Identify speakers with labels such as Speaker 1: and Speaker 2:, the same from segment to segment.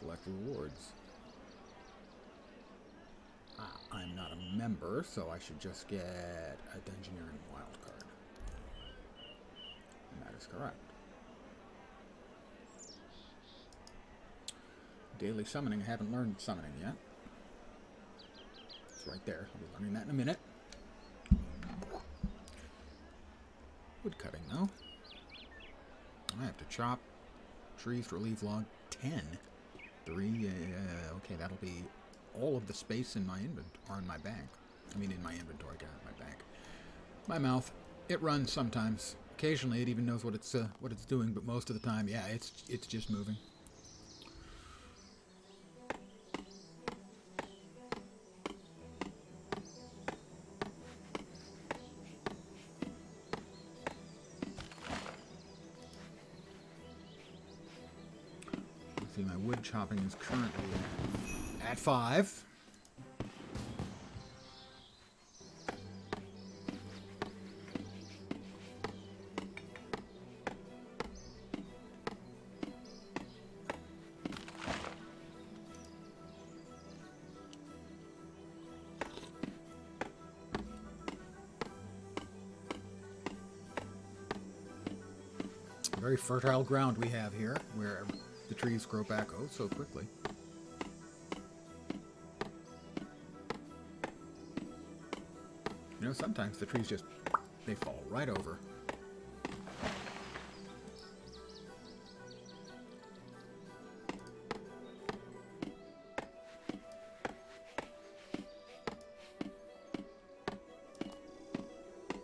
Speaker 1: Collect rewards. I'm not a member, so I should just get a Dungeoneering wildcard. And that is correct. Daily summoning. I haven't learned summoning yet. It's right there. I'll be learning that in a minute. Wood cutting, though. I have to chop trees to relieve log 10. 3, okay, that'll be all of the space in my inventory, or in my bag. I mean, in my inventory, got it, my bag. My mouth, it runs sometimes. Occasionally, it even knows what it's doing, but most of the time, yeah, it's just moving. See, my wood chopping is currently at 5. Very fertile ground we have here, where the trees grow back so quickly. You know, sometimes the trees just, they fall right over.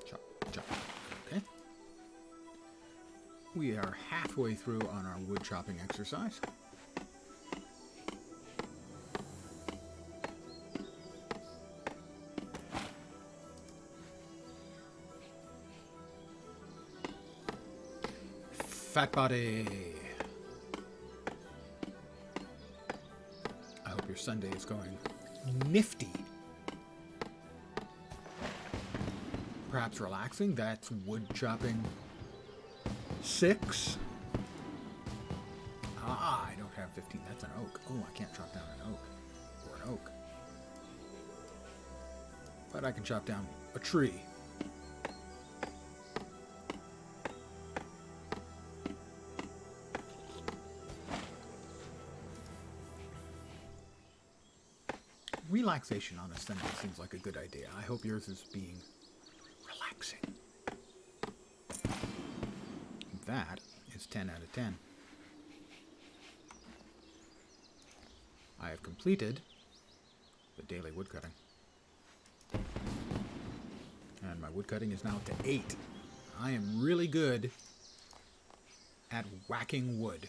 Speaker 1: Chop, chop. Okay. We are halfway through on our wood chopping exercise. Fat body. I hope your Sunday is going nifty. Perhaps relaxing. That's wood chopping 6. I don't have 15. That's an oak. Oh, I can't chop down an oak. Or an oak. But I can chop down a tree. Relaxation on a Sunday seems like a good idea. I hope yours is being relaxing. That is 10 out of 10. I have completed the daily woodcutting. And my woodcutting is now to 8. I am really good at whacking wood.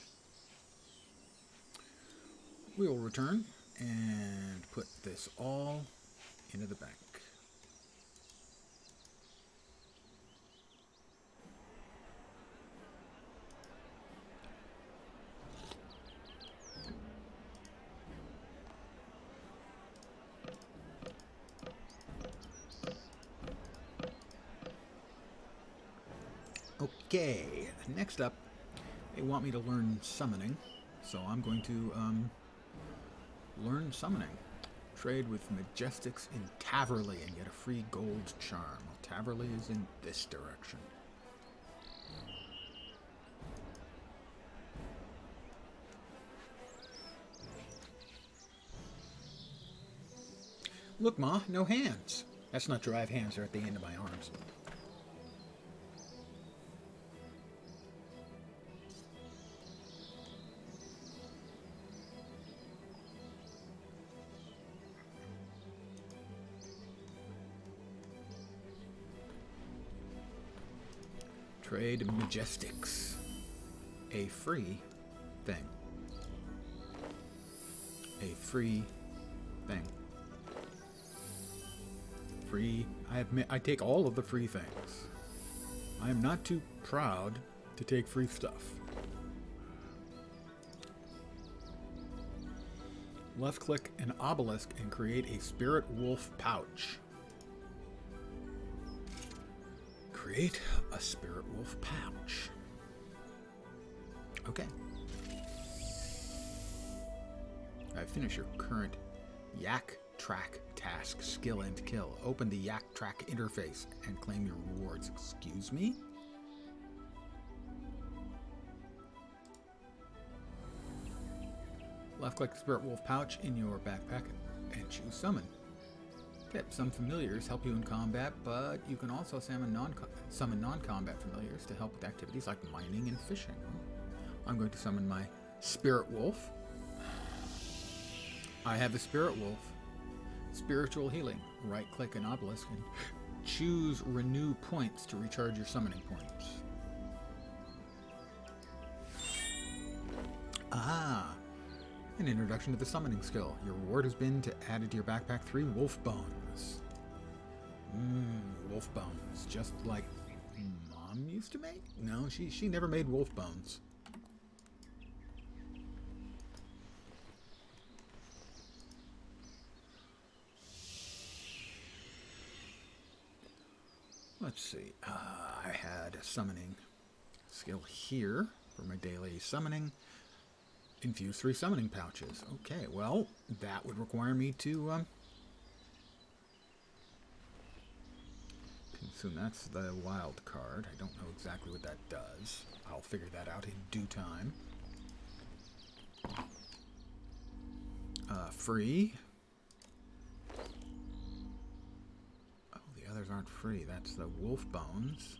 Speaker 1: We will return and put this all into the bank. Okay, next up, they want me to learn summoning, so I'm going to learn summoning. Trade with Majestics in Taverley and get a free gold charm. Well, Taverley is in this direction. Look, Ma, no hands. That's not true. I have hands. They're at the end of my arms. Trade Majestics. A free thing. A free thing. Free. I take all of the free things. I am not too proud to take free stuff. Left click an obelisk and create a spirit wolf pouch. Create a spirit wolf pouch. Okay. Finish your current Yak Track task, skill and kill. Open the Yak Track interface and claim your rewards. Excuse me? Left-click the Spirit Wolf pouch in your backpack and choose Summon. Tip: some familiars help you in combat, but you can also summon non-combat familiars to help with activities like mining and fishing. I'm going to summon my Spirit Wolf. I have a Spirit Wolf. Spiritual Healing. Right-click an obelisk and choose Renew Points to recharge your summoning points. An introduction to the summoning skill. Your reward has been to add to your backpack 3 wolf bones. Wolf bones. Just like Mom used to make? No, she never made wolf bones. Let's see. I had a summoning skill here for my daily summoning. Infuse 3 summoning pouches. Okay, well, that would require me to consume. That's the wild card. I don't know exactly what that does. I'll figure that out in due time. Free. Oh, the others aren't free. That's the wolf bones.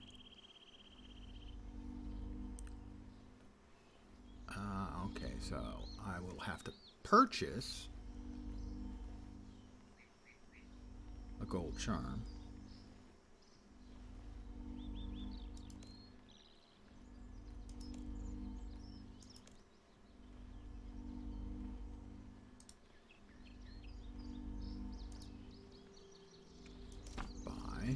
Speaker 1: Okay, so I will have to purchase a gold charm. Buy.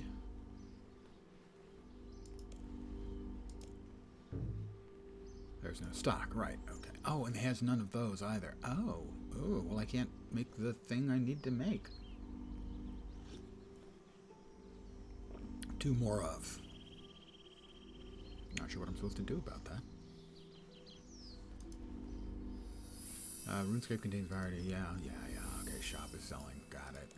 Speaker 1: There's no stock, right, okay. Oh, and it has none of those either. Oh, well I can't make the thing I need to make. 2 more of. Not sure what I'm supposed to do about that. Runescape contains variety. Yeah. Okay, shop is selling. Got it.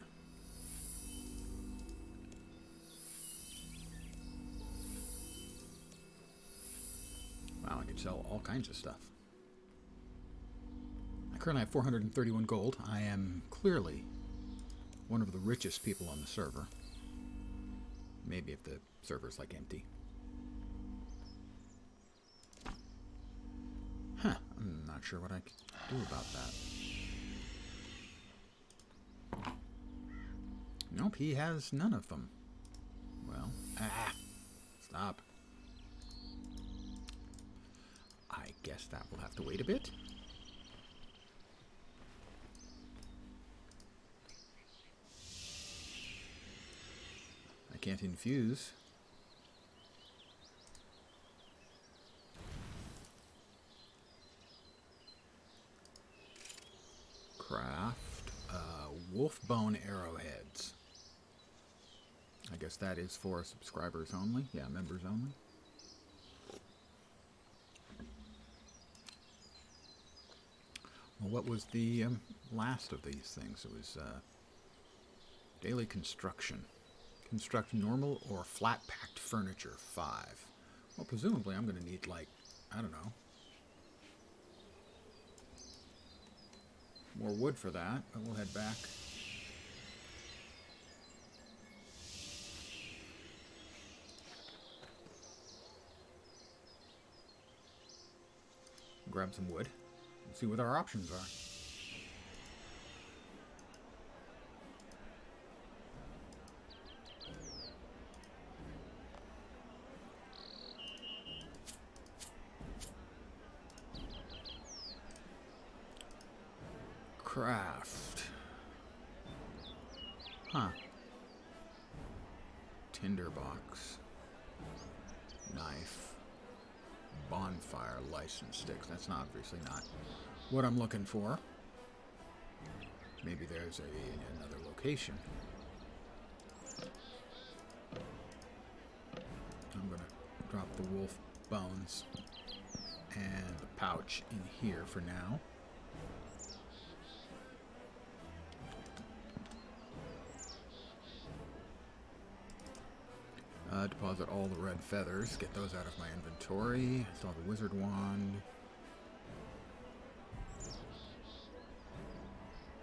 Speaker 1: Wow, I could sell all kinds of stuff. I currently have 431 gold. I am clearly one of the richest people on the server. Maybe if the server's like empty. Huh, I'm not sure what I could do about that. Nope, he has none of them. Well, stop. I guess that will have to wait a bit. I can't infuse. Craft wolf bone arrowheads. I guess that is for subscribers only. Yeah, members only. Well, what was the last of these things? It was daily construction. Construct normal or flat-packed furniture, 5. Well, presumably I'm going to need, like, I don't know, more wood for that, but we'll head back. Grab some wood and see what our options are. Craft. Huh. Tinderbox. Knife. Bonfire license sticks. That's obviously not what I'm looking for. Maybe there's another location. I'm going to drop the wolf bones and the pouch in here for now. Deposit all the red feathers. Get those out of my inventory. Install the wizard wand.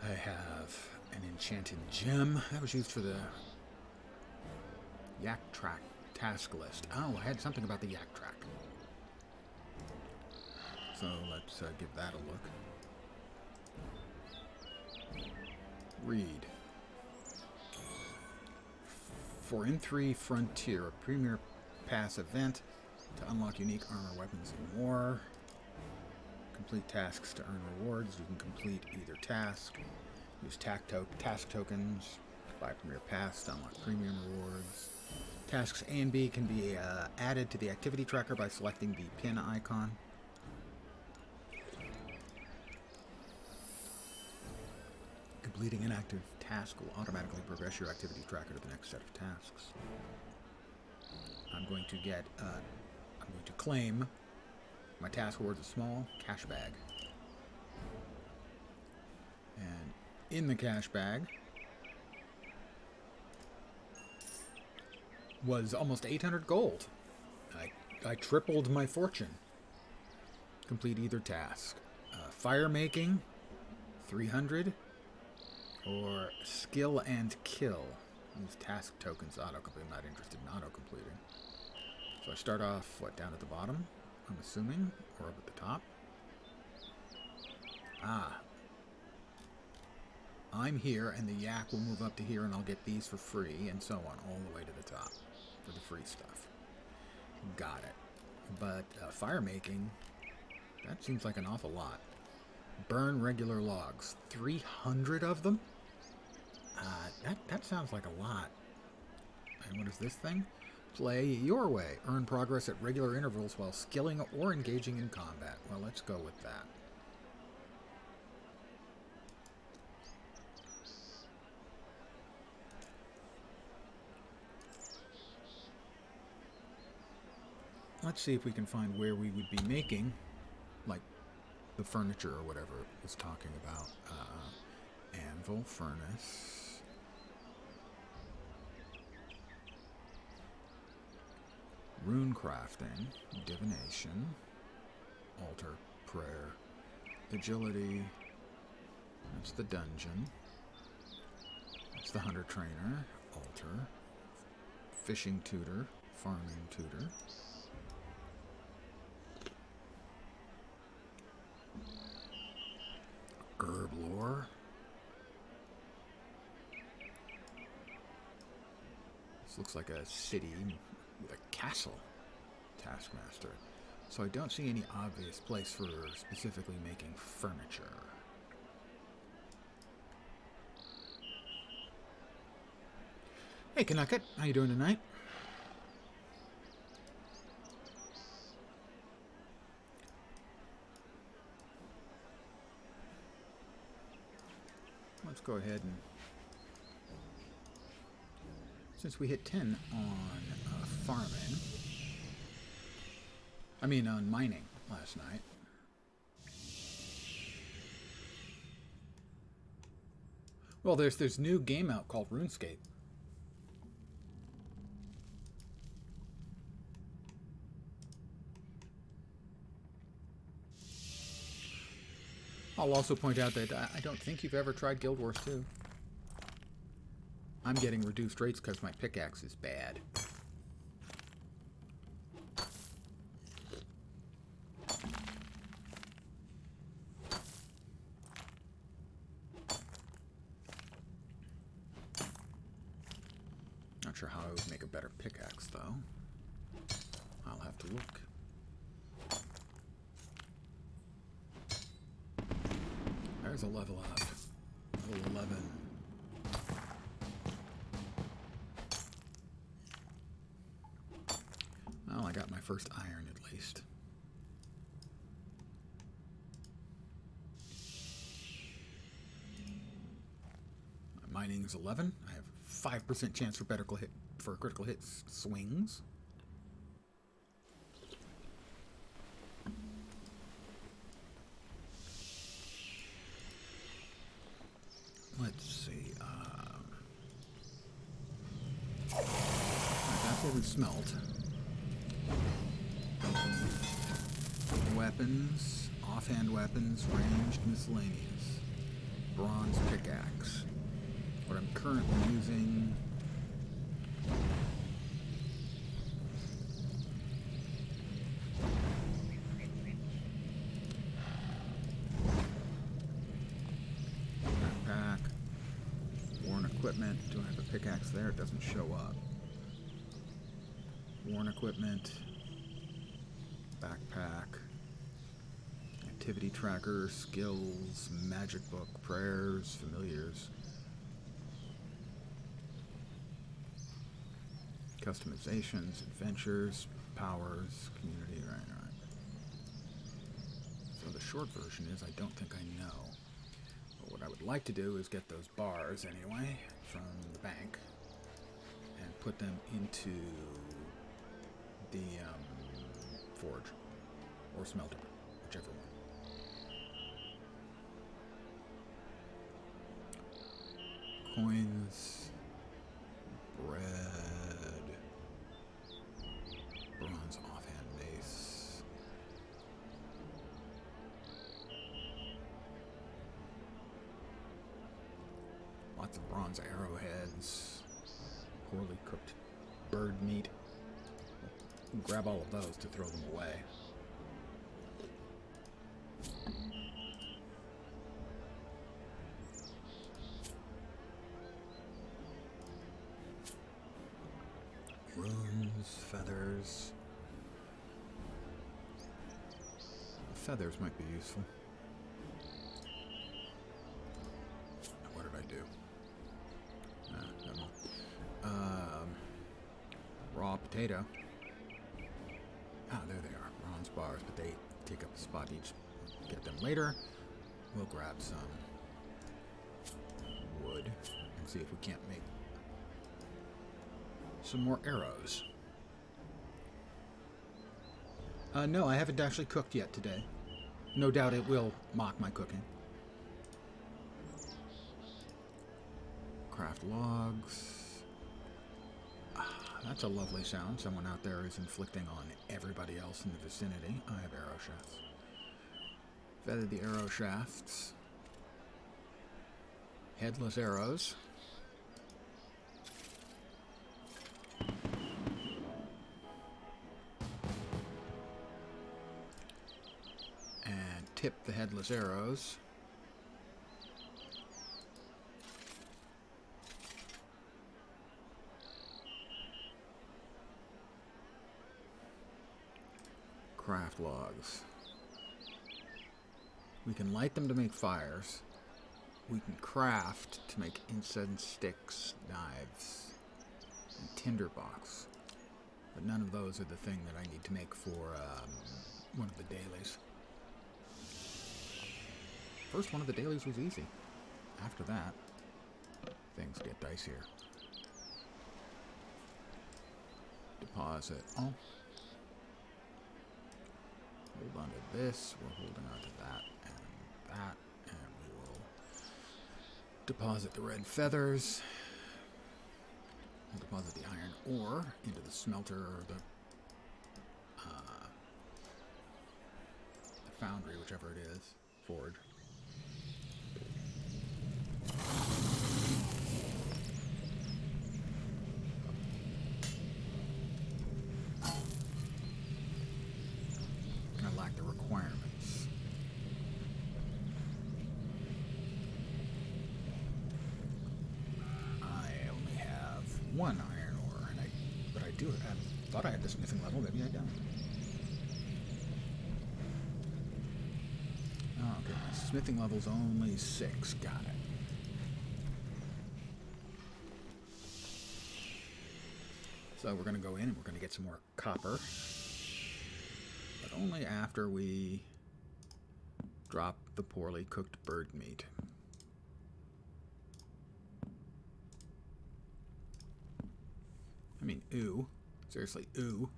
Speaker 1: I have an enchanted gem. That was used for the yak track task list. Oh, I had something about the yak track. So let's give that a look. Read. For N3 Frontier, a premier pass event to unlock unique armor, weapons, and more. Complete tasks to earn rewards. You can complete either task. Use task tokens. Buy premier pass to unlock premium rewards. Tasks A and B can be added to the activity tracker by selecting the pin icon. Completing an active task will automatically progress your activity tracker to the next set of tasks. I'm going to claim my task rewards a small cash bag. And in the cash bag was almost 800 gold. I tripled my fortune. Complete either task. Fire making, 300. Or skill and kill. Use task tokens auto-complete. I'm not interested in auto-completing. So I start off, down at the bottom, I'm assuming, or up at the top. I'm here, and the yak will move up to here, and I'll get these for free, and so on, all the way to the top for the free stuff. Got it. But fire making, that seems like an awful lot. Burn regular logs. 300 of them? That sounds like a lot. And what is this thing? Play your way. Earn progress at regular intervals while skilling or engaging in combat. Well, let's go with that. Let's see if we can find where we would be making, like, the furniture or whatever it was talking about. Anvil, furnace. Rune crafting, divination, altar, prayer, agility. That's the dungeon. That's the hunter trainer, altar, fishing tutor, farming tutor. Herb lore. This looks like a city with a castle. Taskmaster. So I don't see any obvious place for specifically making furniture. Hey, Canucket. How you doing tonight? Let's go ahead and, since we hit 10 on farming, on mining last night. Well, there's new game out called Runescape. I'll also point out that I don't think you've ever tried Guild Wars 2. I'm getting reduced rates because my pickaxe is bad. Not sure how I would make a better pickaxe, though. I'll have to look. There's a level up. Level 11. Well, I got my first iron at least. My mining is 11. I have 5% chance for critical hits swings. Let's see. I got before we smelt. Weapons, offhand weapons, ranged miscellaneous. Bronze pickaxe. What I'm currently using. Backpack. Worn equipment. Do I have a pickaxe there? It doesn't show up. Worn equipment. Backpack. Activity tracker, skills, magic book, prayers, familiars. Customizations, adventures, powers, community, right. So the short version is I don't think I know. But what I would like to do is get those bars anyway from the bank and put them into the forge or smelter, whichever one. Coins, bread, bronze offhand mace. Lots of bronze arrowheads, poorly cooked bird meat. Grab all of those to throw them away. Runes, feathers. Feathers might be useful. What did I do? Never mind. Raw potato. Ah, there they are. Bronze bars, but they take up a spot each. Get them later. We'll grab some wood and see if we can't make some more arrows. No, I haven't actually cooked yet today. No doubt it will mock my cooking. Craft logs. That's a lovely sound. Someone out there is inflicting on everybody else in the vicinity. I have arrow shafts. Feather the arrow shafts. Headless arrows. And tip the headless arrows. Craft logs. We can light them to make fires. We can craft to make incense sticks, knives, and tinderbox. But none of those are the thing that I need to make for one of the dailies. First one of the dailies was easy. After that, things get dicier. Deposit. Oh. Hold on to this. We're holding on to that and that. And we will deposit the red feathers. We'll deposit the iron ore into the smelter or the foundry, whichever it is. Forge. I lack the requirements. I only have one iron ore, but I do. I thought I had the smithing level. Maybe I don't. Oh, okay. My smithing level's only 6. Got it. So we're going to go in and we're going to get some more copper. But only after we drop the poorly cooked bird meat. I mean, ooh. Seriously, ooh.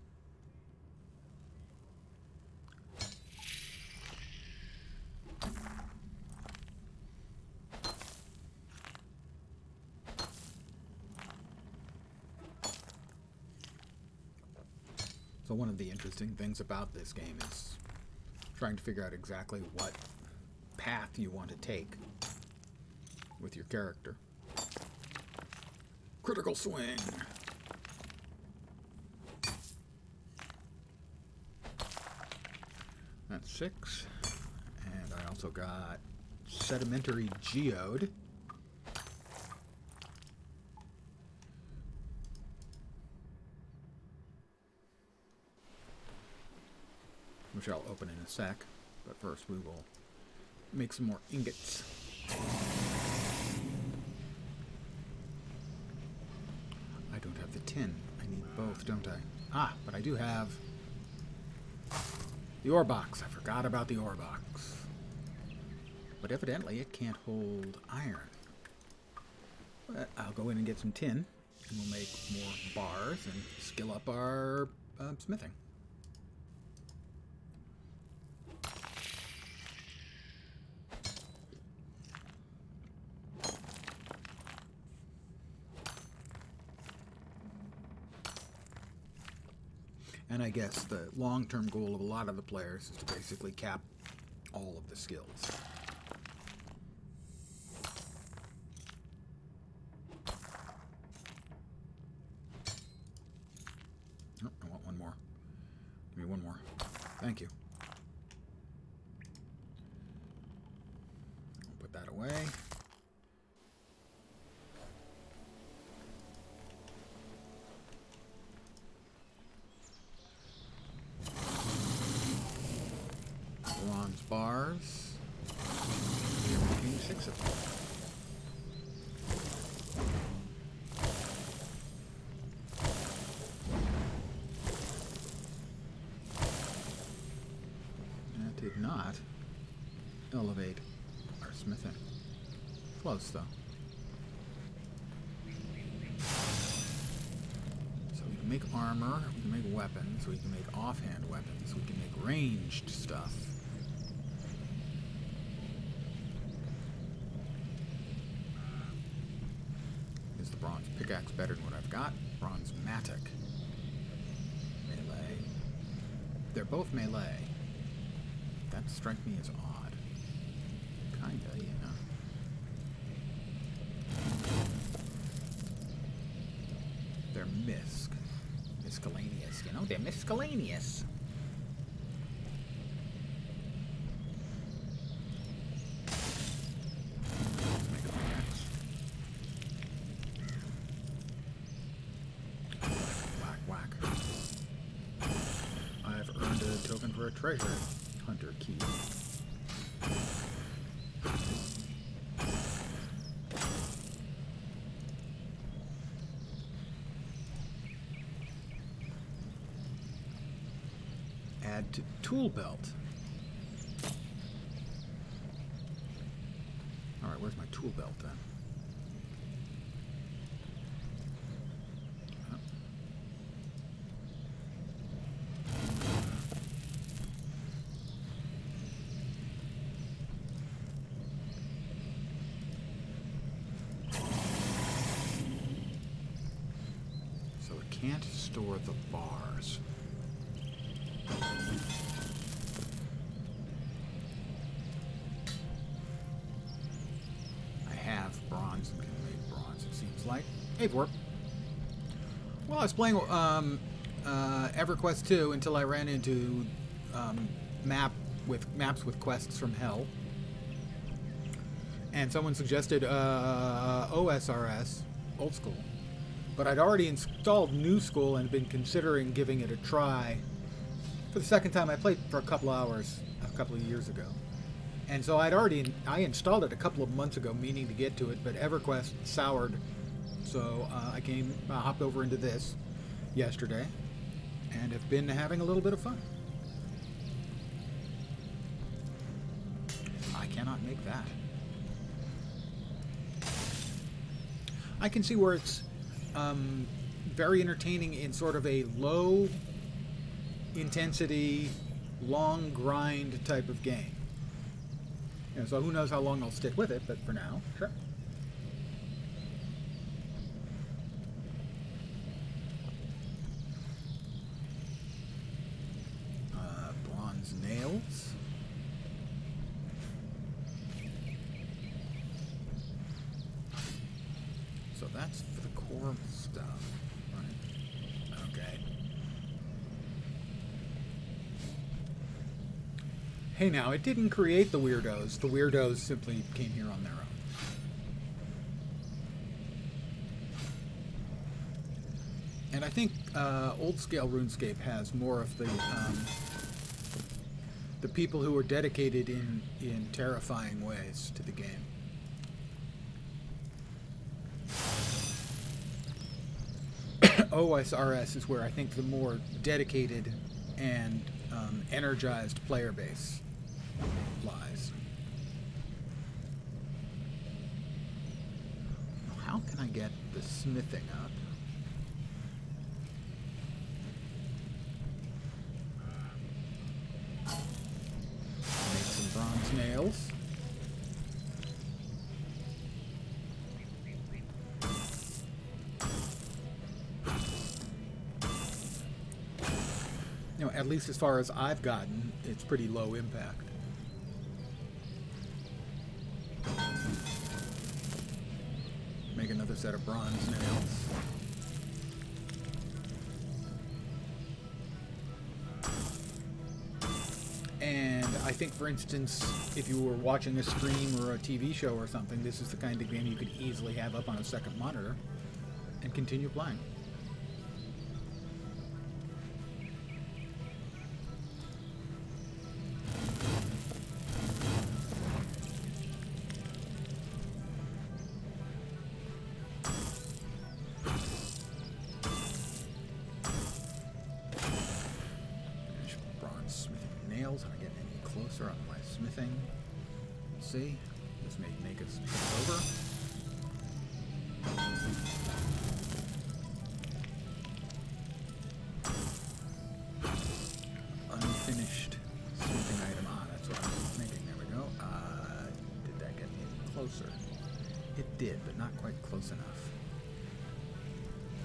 Speaker 1: So one of the interesting things about this game is trying to figure out exactly what path you want to take with your character. Critical swing. That's 6. And I also got Sedimentary Geode. Which I'll open in a sec. But first we will make some more ingots. I don't have the tin. I need both, don't I? Ah, but I do have the ore box. I forgot about the ore box. But evidently it can't hold iron. But I'll go in and get some tin, and we'll make more bars and skill up our smithing. And I guess the long-term goal of a lot of the players is to basically cap all of the skills. Oh, I want one more. Give me one more. Thank you. I'll put that away. Bronze bars. We're making 6 of them. That did not elevate our smithing. Close, though. So we can make armor, we can make weapons, we can make offhand weapons, we can make ranged stuff. Is the bronze pickaxe better than what I've got? Bronze matic. Melee. They're both melee. That strikes me as odd. Kinda, yeah. They're miscellaneous, you know? They're miscellaneous. Let's make a pickaxe. Whack, whack. I've earned a token for a treasure hunter key. Add to tool belt. Alright, where's my tool belt then? Oh. So it can't store the bars. I have bronze and can make bronze, it seems like. Hey, Vorp. Well, I was playing EverQuest 2 until I ran into maps with quests from hell. And someone suggested OSRS, Old School. But I'd already installed New School and been considering giving it a try. For the second time, I played for a couple hours a couple of years ago. And so I installed it a couple of months ago, meaning to get to it, but EverQuest soured. So I hopped over into this yesterday, and have been having a little bit of fun. I cannot make that. I can see where it's very entertaining in sort of a low intensity, long grind type of game. And so who knows how long I'll stick with it, but for now, sure. Hey now, it didn't create the weirdos. The weirdos simply came here on their own. And I think old-scale RuneScape has more of the people who are dedicated in terrifying ways to the game. OSRS is where I think the more dedicated and energized player base lies. How can I get the smithing up? Make some bronze nails. You know, at least as far as I've gotten, it's pretty low impact. Make another set of bronze nails. And I think, for instance, if you were watching a stream or a TV show or something, this is the kind of game you could easily have up on a second monitor and continue playing. Nails. Am I getting any closer on my smithing? Let's see. This may make us over. Unfinished smithing item. Ah, that's what I was thinking. There we go. Did that get me any closer? It did, but not quite close enough.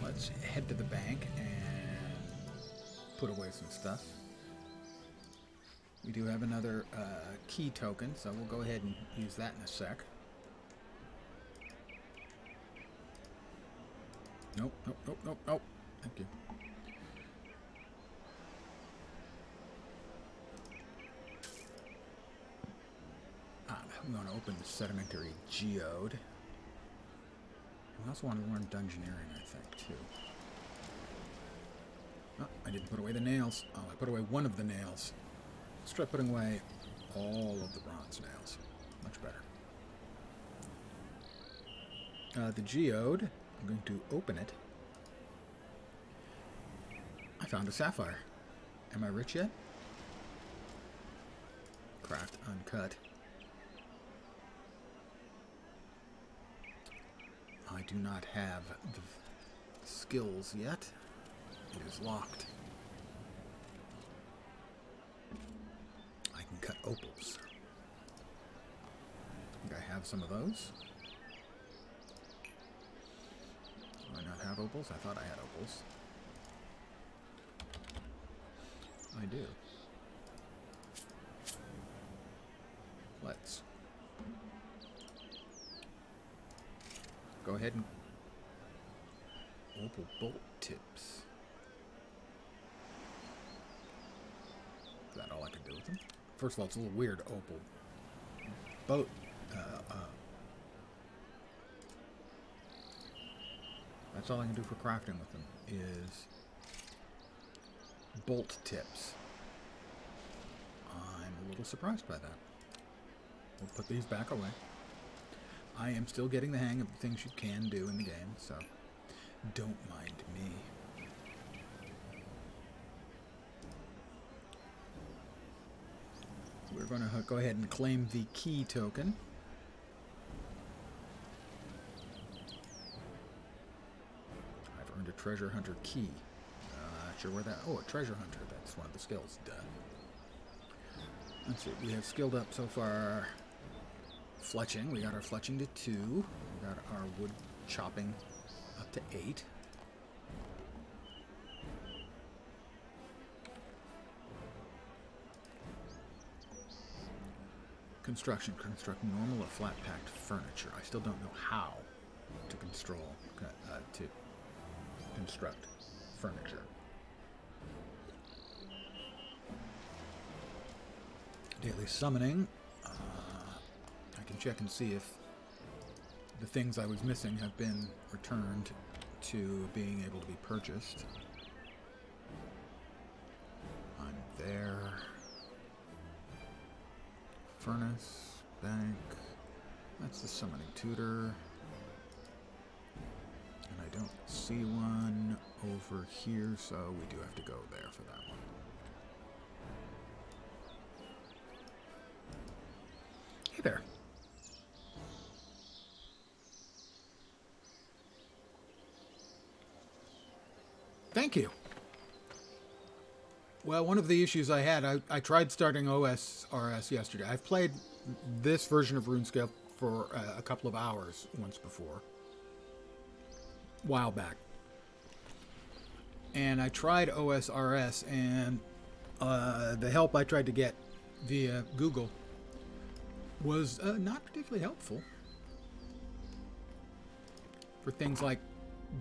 Speaker 1: Let's head to the bank and put away some stuff. We do have another key token, so we'll go ahead and use that in a sec. Nope, nope, nope, nope, nope. Thank you. I'm going to open the sedimentary geode. I also want to learn dungeoneering, I think, too. Oh, I didn't put away the nails. Oh, I put away one of the nails. Let's try putting away all of the bronze nails. Much better. The geode, I'm going to open it. I found a sapphire. Am I rich yet? Craft uncut. I do not have the skills yet. It is locked. Cut opals. I think I have some of those. Do I not have opals? I thought I had opals. I do. Let's go ahead and opal bolt tips. Is that all I can do with them? First of all, it's a little weird, opal boat. That's all I can do for crafting with them is bolt tips. I'm a little surprised by that. We'll put these back away. I am still getting the hang of the things you can do in the game, so don't mind me. We're going to go ahead and claim the key token. I've earned a treasure hunter key. Not sure where that... Oh, a treasure hunter. That's one of the skills. Duh. Let's see. We have skilled up so far fletching. We got our fletching to 2. We got our wood chopping up to 8. Construction. Construct normal or flat packed furniture. I still don't know how to construct furniture. daily summoning. I can check and see if the things I was missing have been returned to being able to be purchased. I'm there. Furnace, bank. That's the summoning tutor. And I don't see one over here, so we do have to go there for that one. Hey there. Thank you. Well, one of the issues I had, I tried starting OSRS yesterday. I've played this version of RuneScape for a couple of hours once before. A while back. And I tried OSRS, and the help I tried to get via Google was not particularly helpful for things like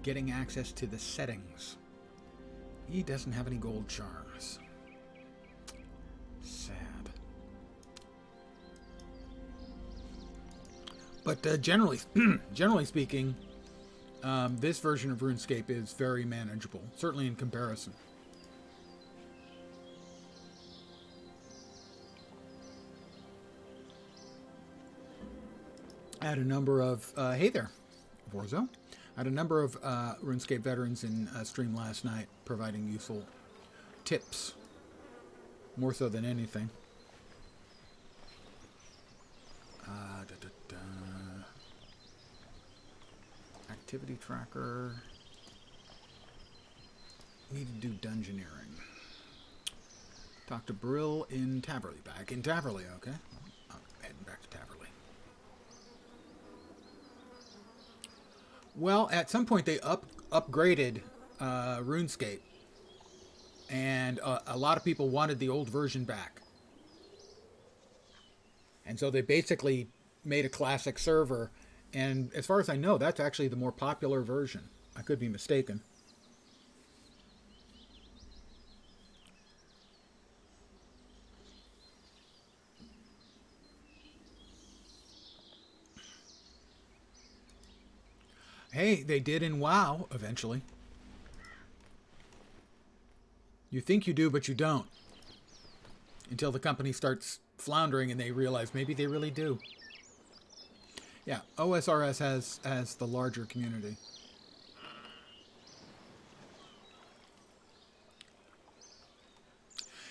Speaker 1: getting access to the settings. He doesn't have any gold charms. Sad. But generally speaking, this version of RuneScape is very manageable, certainly in comparison. I had a number of, hey there, Vorzo. I had a number of RuneScape veterans in stream last night providing useful tips, more so than anything. Activity tracker. Need to do dungeoneering. Talk to Brill in Taverley. Back in Taverley, okay. I'm heading back to Taverley. Well, at some point they upgraded RuneScape, and a lot of people wanted the old version back. And so they basically made a classic server, and as far as I know, that's actually the more popular version. I could be mistaken. Hey, they did in WoW, eventually. You think you do, but you don't. Until the company starts floundering and they realize maybe they really do. Yeah, OSRS has the larger community.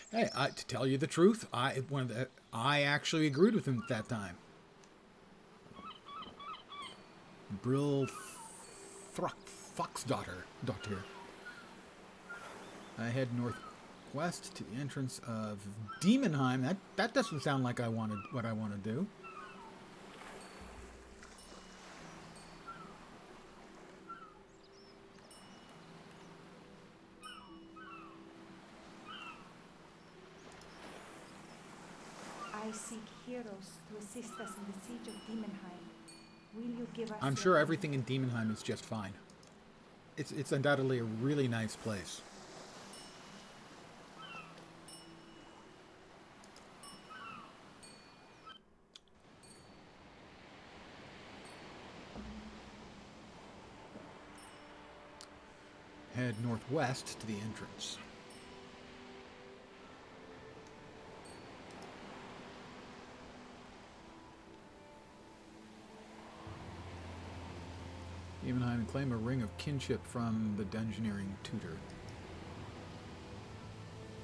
Speaker 1: Hey, to tell you the truth, I actually agreed with him at that time. Brill Foxdaughter. I head northwest to the entrance of Demonheim. That doesn't sound like what I want to do.
Speaker 2: I seek heroes to assist us in the siege of Demonheim. Will you give us?
Speaker 1: I'm sure everything in Demonheim is just fine. It's undoubtedly a really nice place. Head northwest to the entrance. Demonheim and claim a ring of kinship from the dungeoneering tutor.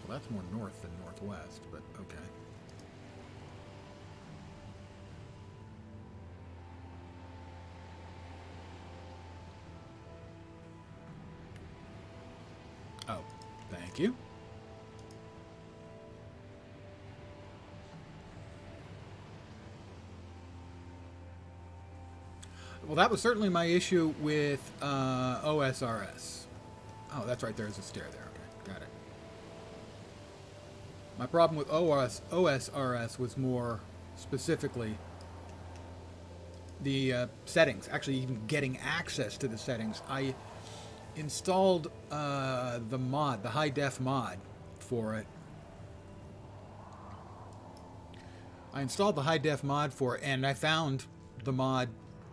Speaker 1: Well, that's more north than northwest, but okay. Oh, thank you. Well, that was certainly my issue with OSRS. Oh, that's right. There's a stair there. Okay, got it. My problem with OSRS was more specifically the settings. Actually, even getting access to the settings. I installed the mod, the high def mod for it. I installed the high def mod for it, and I found the mod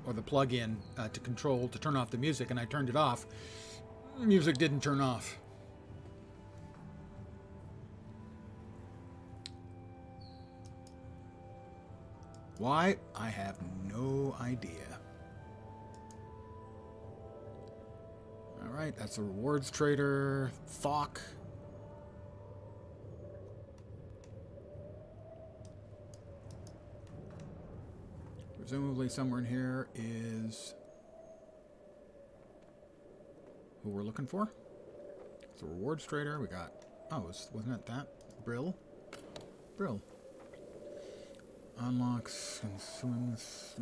Speaker 1: or the plug-in to turn off the music, and I turned it off. Music didn't turn off. Why? I have no idea. Alright, that's a rewards trader. Thok. Presumably somewhere in here is who we're looking for. It's a rewards trader. We got... Oh, wasn't it that? Brill? Brill. Unlocks, consumes,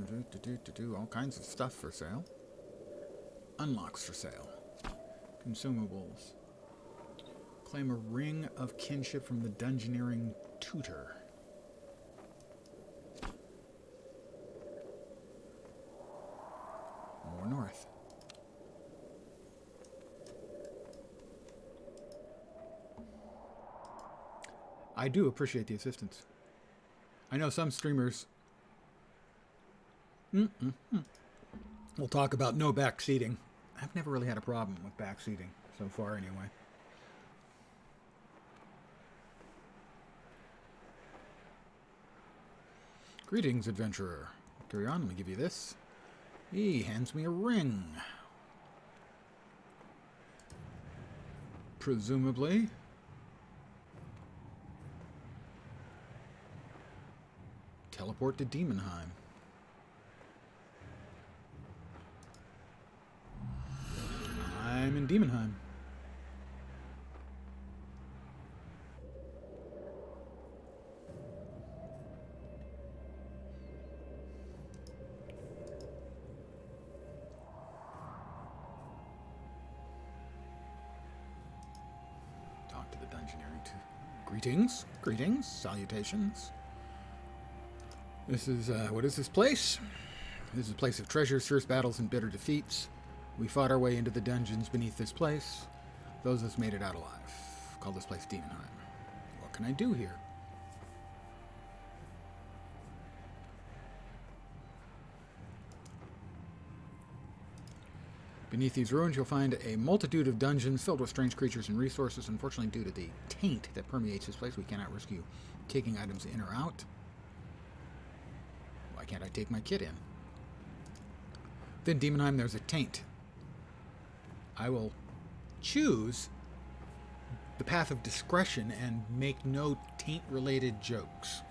Speaker 1: all kinds of stuff for sale. Unlocks for sale. Consumables. Claim a ring of kinship from the dungeoneering tutor. More north. I do appreciate the assistance. I know some streamers will talk about no backseating. I've never really had a problem with backseating so far anyway. Greetings, adventurer. Carry on, let me give you this. He hands me a ring. Presumably. Teleport to Demonheim. I'm in Demonheim. Talk to the dungeoneering too. Greetings, greetings, salutations. This is, what is this place? This is a place of treasures, fierce battles, and bitter defeats. We fought our way into the dungeons beneath this place. Those of us made it out alive. Call this place Demonheim. What can I do here? Beneath these ruins, you'll find a multitude of dungeons filled with strange creatures and resources. Unfortunately, due to the taint that permeates this place, we cannot risk you taking items in or out. Why can't I take my kit in? Within Demonheim, there's a taint. I will choose the path of discretion and make no taint-related jokes.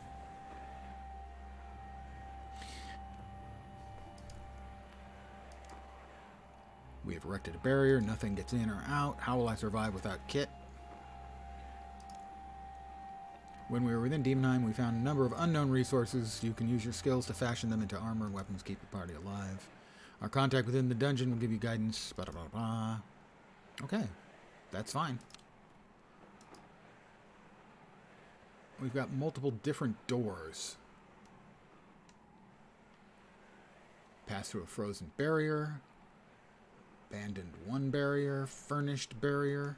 Speaker 1: We have erected a barrier. Nothing gets in or out. How will I survive without kit? When we were within Demonheim, we found a number of unknown resources. You can use your skills to fashion them into armor and weapons, keep your party alive. Our contact within the dungeon will give you guidance. Blah, blah, blah. Okay, that's fine. We've got multiple different doors. Pass through a frozen barrier. Abandoned one barrier. Furnished barrier.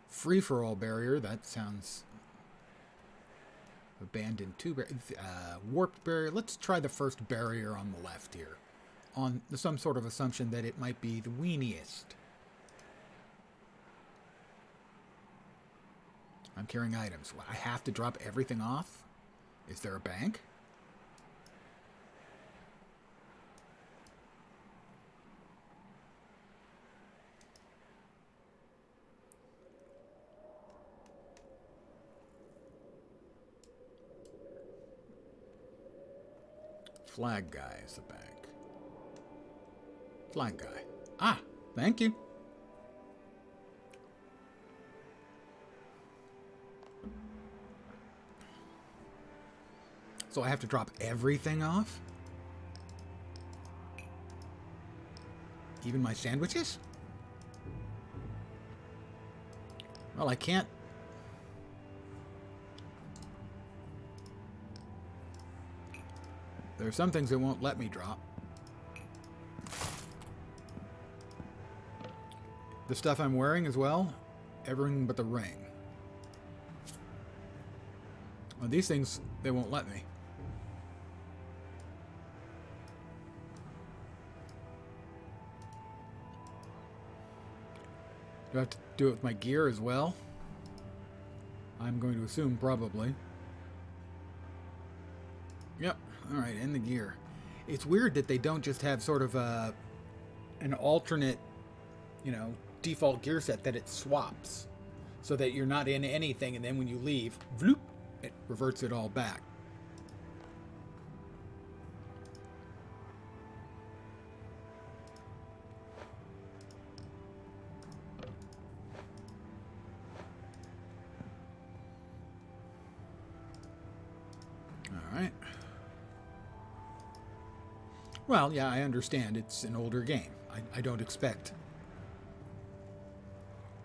Speaker 1: Free-for-all barrier. That sounds... Abandoned two barrier. Warped barrier. Let's try the first barrier on the left here. On some sort of assumption that it might be the weeniest. I'm carrying items. What, I have to drop everything off? Is there a bank? Flag guy is the bank. Flag guy. Ah, thank you. So I have to drop everything off? Even my sandwiches? Well, I can't. There are some things that won't let me drop. The stuff I'm wearing as well, everything but the ring. Well, these things, they won't let me. Do I have to do it with my gear as well? I'm going to assume probably. Yep. All right, in the gear. It's weird that they don't just have sort of an alternate, default gear set that it swaps so that you're not in anything, and then when you leave, bloop, it reverts it all back. All right. Well, yeah, I understand. It's an older game. I don't expect.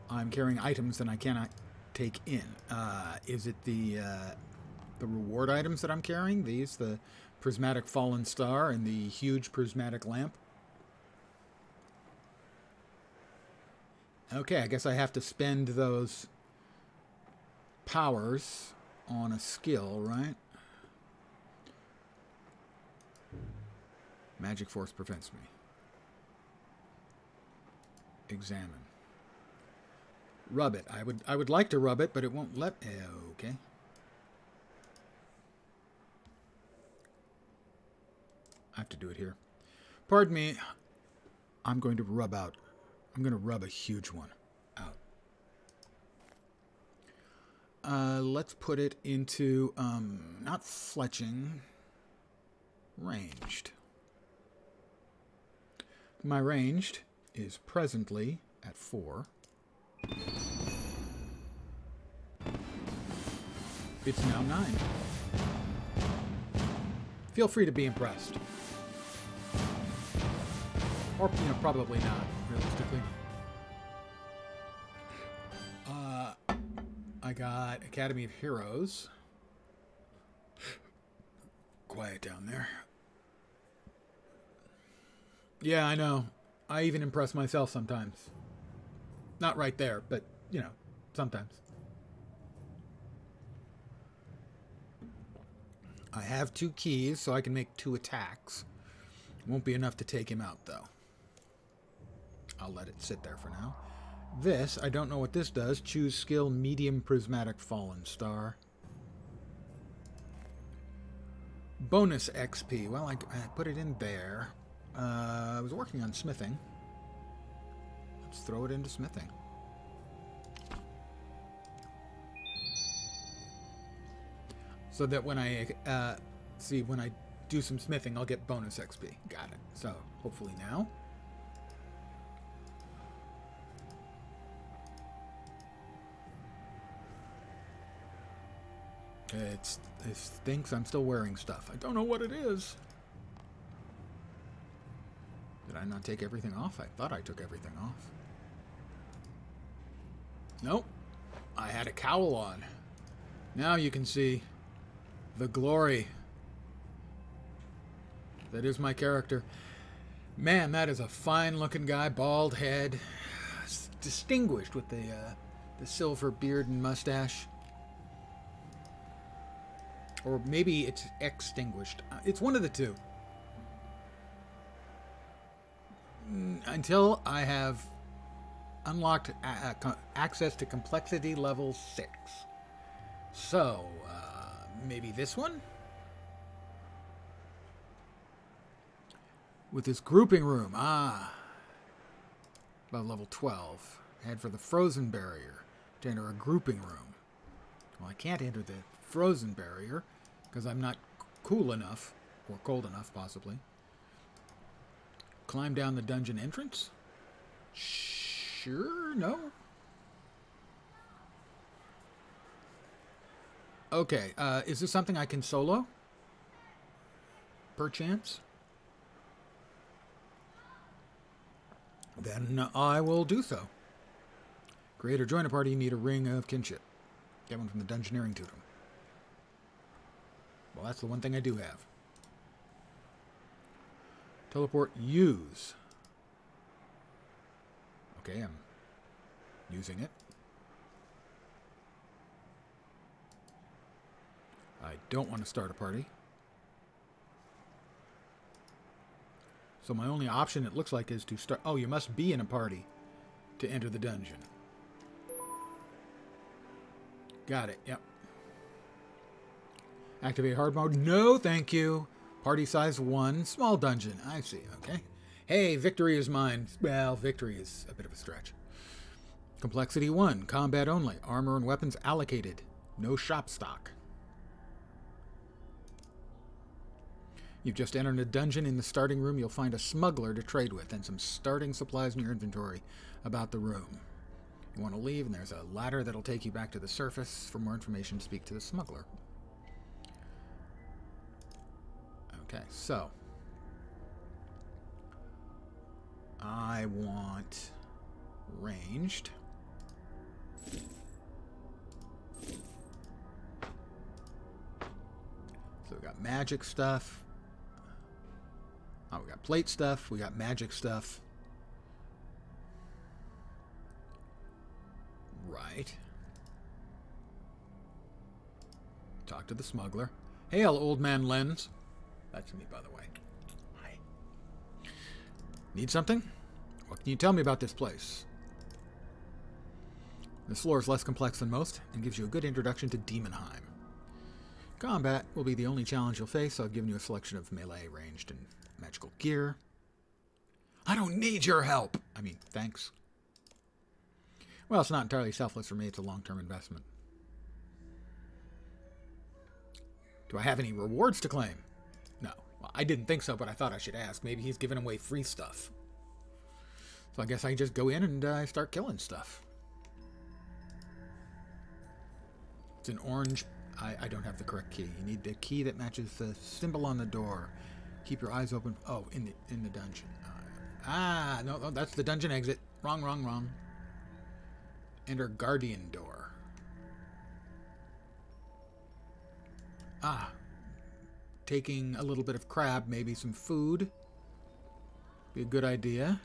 Speaker 1: I'm carrying items that I cannot take in. Is it the reward items that I'm carrying? These, the prismatic fallen star and the huge prismatic lamp? Okay, I guess I have to spend those powers on a skill, right? Magic force prevents me. Examine. Rub it. I would like to rub it, but it won't let. Okay. I have to do it here. Pardon me. I'm going to rub out. I'm going to rub a huge one out. Let's put it into not fletching, ranged. My ranged is presently at 4. It's now 9. Feel free to be impressed. Or, probably not, realistically. I got Academy of Heroes. Quiet down there. Yeah, I know. I even impress myself sometimes. Not right there, but, sometimes. I have 2 keys, so I can make 2 attacks. Won't be enough to take him out, though. I'll let it sit there for now. This, I don't know what this does. Choose skill medium prismatic fallen star. Bonus XP. Well, I put it in there. I was working on smithing. Let's throw it into smithing. So that when I when I do some smithing, I'll get bonus XP. Got it. So hopefully now. It thinks I'm still wearing stuff. I don't know what it is. Did I not take everything off? I thought I took everything off. Nope. I had a cowl on. Now you can see the glory that is my character. Man, that is a fine-looking guy. Bald head. Distinguished with the silver beard and mustache. Or maybe it's extinguished. It's one of the two. Until I have unlocked access to complexity level 6. So, maybe this one? With this grouping room. About level 12. Head for the frozen barrier to enter a grouping room. Well, I can't enter the frozen barrier because I'm not cool enough, or cold enough possibly. Climb down the dungeon entrance? Sure, no. Okay, is this something I can solo? Perchance? Then I will do so. Create or join a party, you need a ring of kinship. Get one from the Dungeoneering Totem. Well, that's the one thing I do have. Teleport, use. Okay, I'm using it. I don't want to start a party. So my only option, it looks like, is to start... Oh, you must be in a party to enter the dungeon. Got it, yep. Activate hard mode. No, thank you. Party size 1. Small dungeon. I see, okay. Hey, victory is mine. Well, victory is a bit of a stretch. Complexity 1. Combat only. Armor and weapons allocated. No shop stock. You've just entered a dungeon. In the starting room, you'll find a smuggler to trade with and some starting supplies in your inventory about the room. You want to leave, and there's a ladder that'll take you back to the surface. For more information, speak to the smuggler. Okay, so I want ranged. So we got magic stuff. Oh, we got plate stuff. We got magic stuff. Right. Talk to the smuggler. Hail, old man Lens. That's me, by the way. Hi. Need something? What can you tell me about this place? This floor is less complex than most and gives you a good introduction to Demonheim. Combat will be the only challenge you'll face, so I've given you a selection of melee, ranged, and magical gear. I don't need your help! I mean, thanks. Well, it's not entirely selfless for me. It's a long-term investment. Do I have any rewards to claim? No. Well, I didn't think so, but I thought I should ask. Maybe he's giving away free stuff. So I guess I can just go in and start killing stuff. It's an orange... I don't have the correct key. You need the key that matches the symbol on the door. Keep your eyes open. Oh, in the dungeon. No, that's the dungeon exit. Wrong. Enter Guardian door. Taking a little bit of crab, maybe some food. Be a good idea.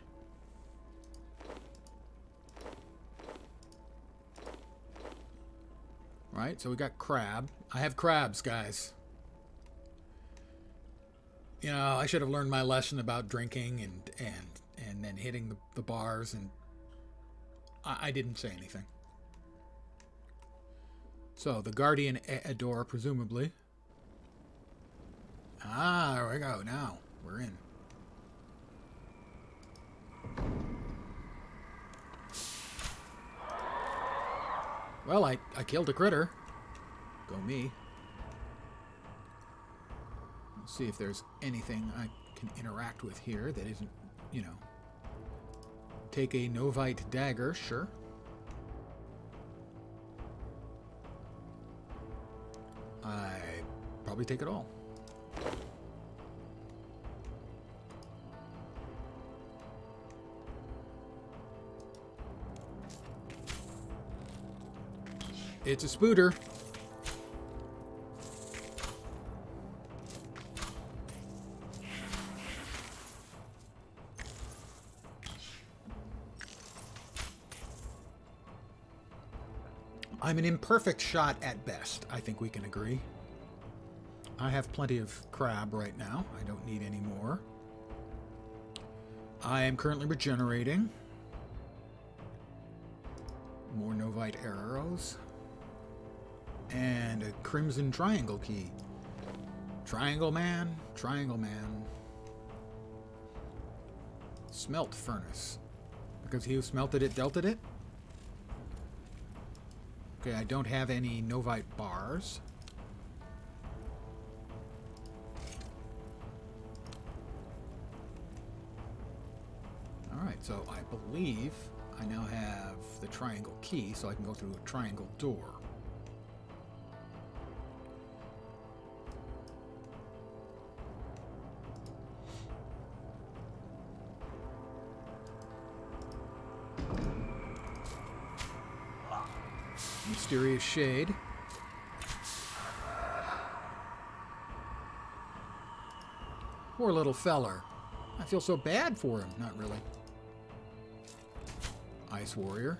Speaker 1: Right, so we got crab. I have crabs, guys. You know, I should have learned my lesson about drinking and then hitting the bars, and I didn't say anything. So, the Guardian door, presumably. There we go. Now, we're in. Well, I killed a critter. Go me. Let's see if there's anything I can interact with here that isn't, you know... Take a Novite dagger, sure. I probably take it all. It's a spooter. I'm an imperfect shot at best, I think we can agree. I have plenty of crab right now. I don't need any more. I am currently regenerating. More Novite arrows. And a crimson triangle key. Triangle man, triangle man. Smelt furnace. Because he who smelted it dealt it? Okay, I don't have any Novite bars. Alright, so I believe I now have the triangle key, so I can go through a triangle door. Mysterious shade. Poor little feller. I feel so bad for him. Not really. Ice warrior.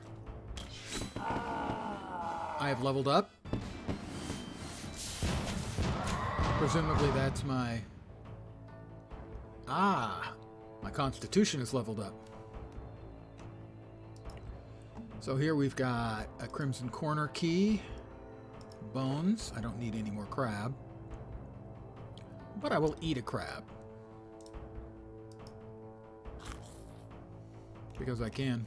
Speaker 1: I have leveled up. Presumably that's my... Ah! My constitution is leveled up. So here we've got a Crimson Corner key. Bones. I don't need any more crab. But I will eat a crab. Because I can.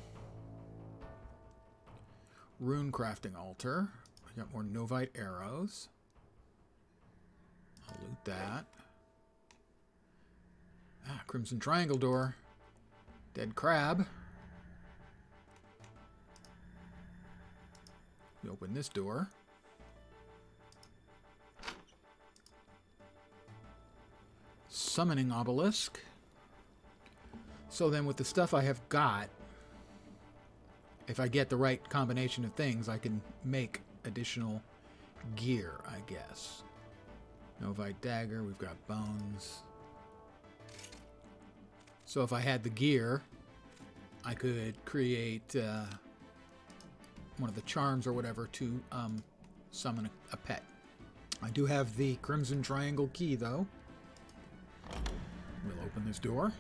Speaker 1: Rune crafting altar. I got more Novite arrows. I'll loot that. Ah, Crimson Triangle door. Dead crab. We open this door. Summoning obelisk. So then with the stuff I have got, if I get the right combination of things, I can make additional gear, I guess. Novite dagger, we've got bones. So if I had the gear, I could create one of the charms or whatever to summon a pet. I do have the Crimson Triangle key, though. We'll open this door.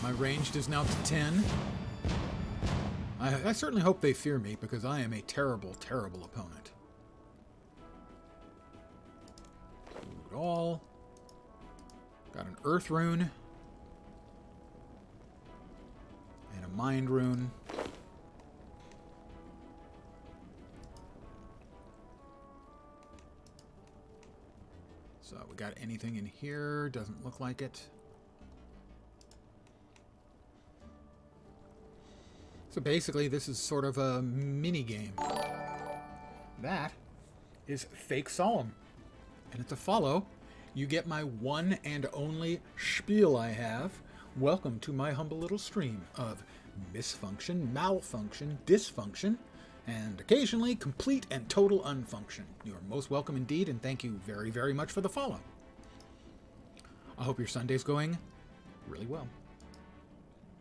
Speaker 1: My ranged is now to 10. I certainly hope they fear me, because I am a terrible, terrible opponent. Loot all. Got an Earth rune. And a Mind rune. So, we got anything in here? Doesn't look like it. So basically, this is sort of a mini game. That is Fake Solemn. And it's a follow. You get my one and only spiel I have. Welcome to my humble little stream of misfunction, malfunction, dysfunction, and occasionally complete and total unfunction. You are most welcome indeed, and thank you very, very much for the follow. I hope your Sunday's going really well.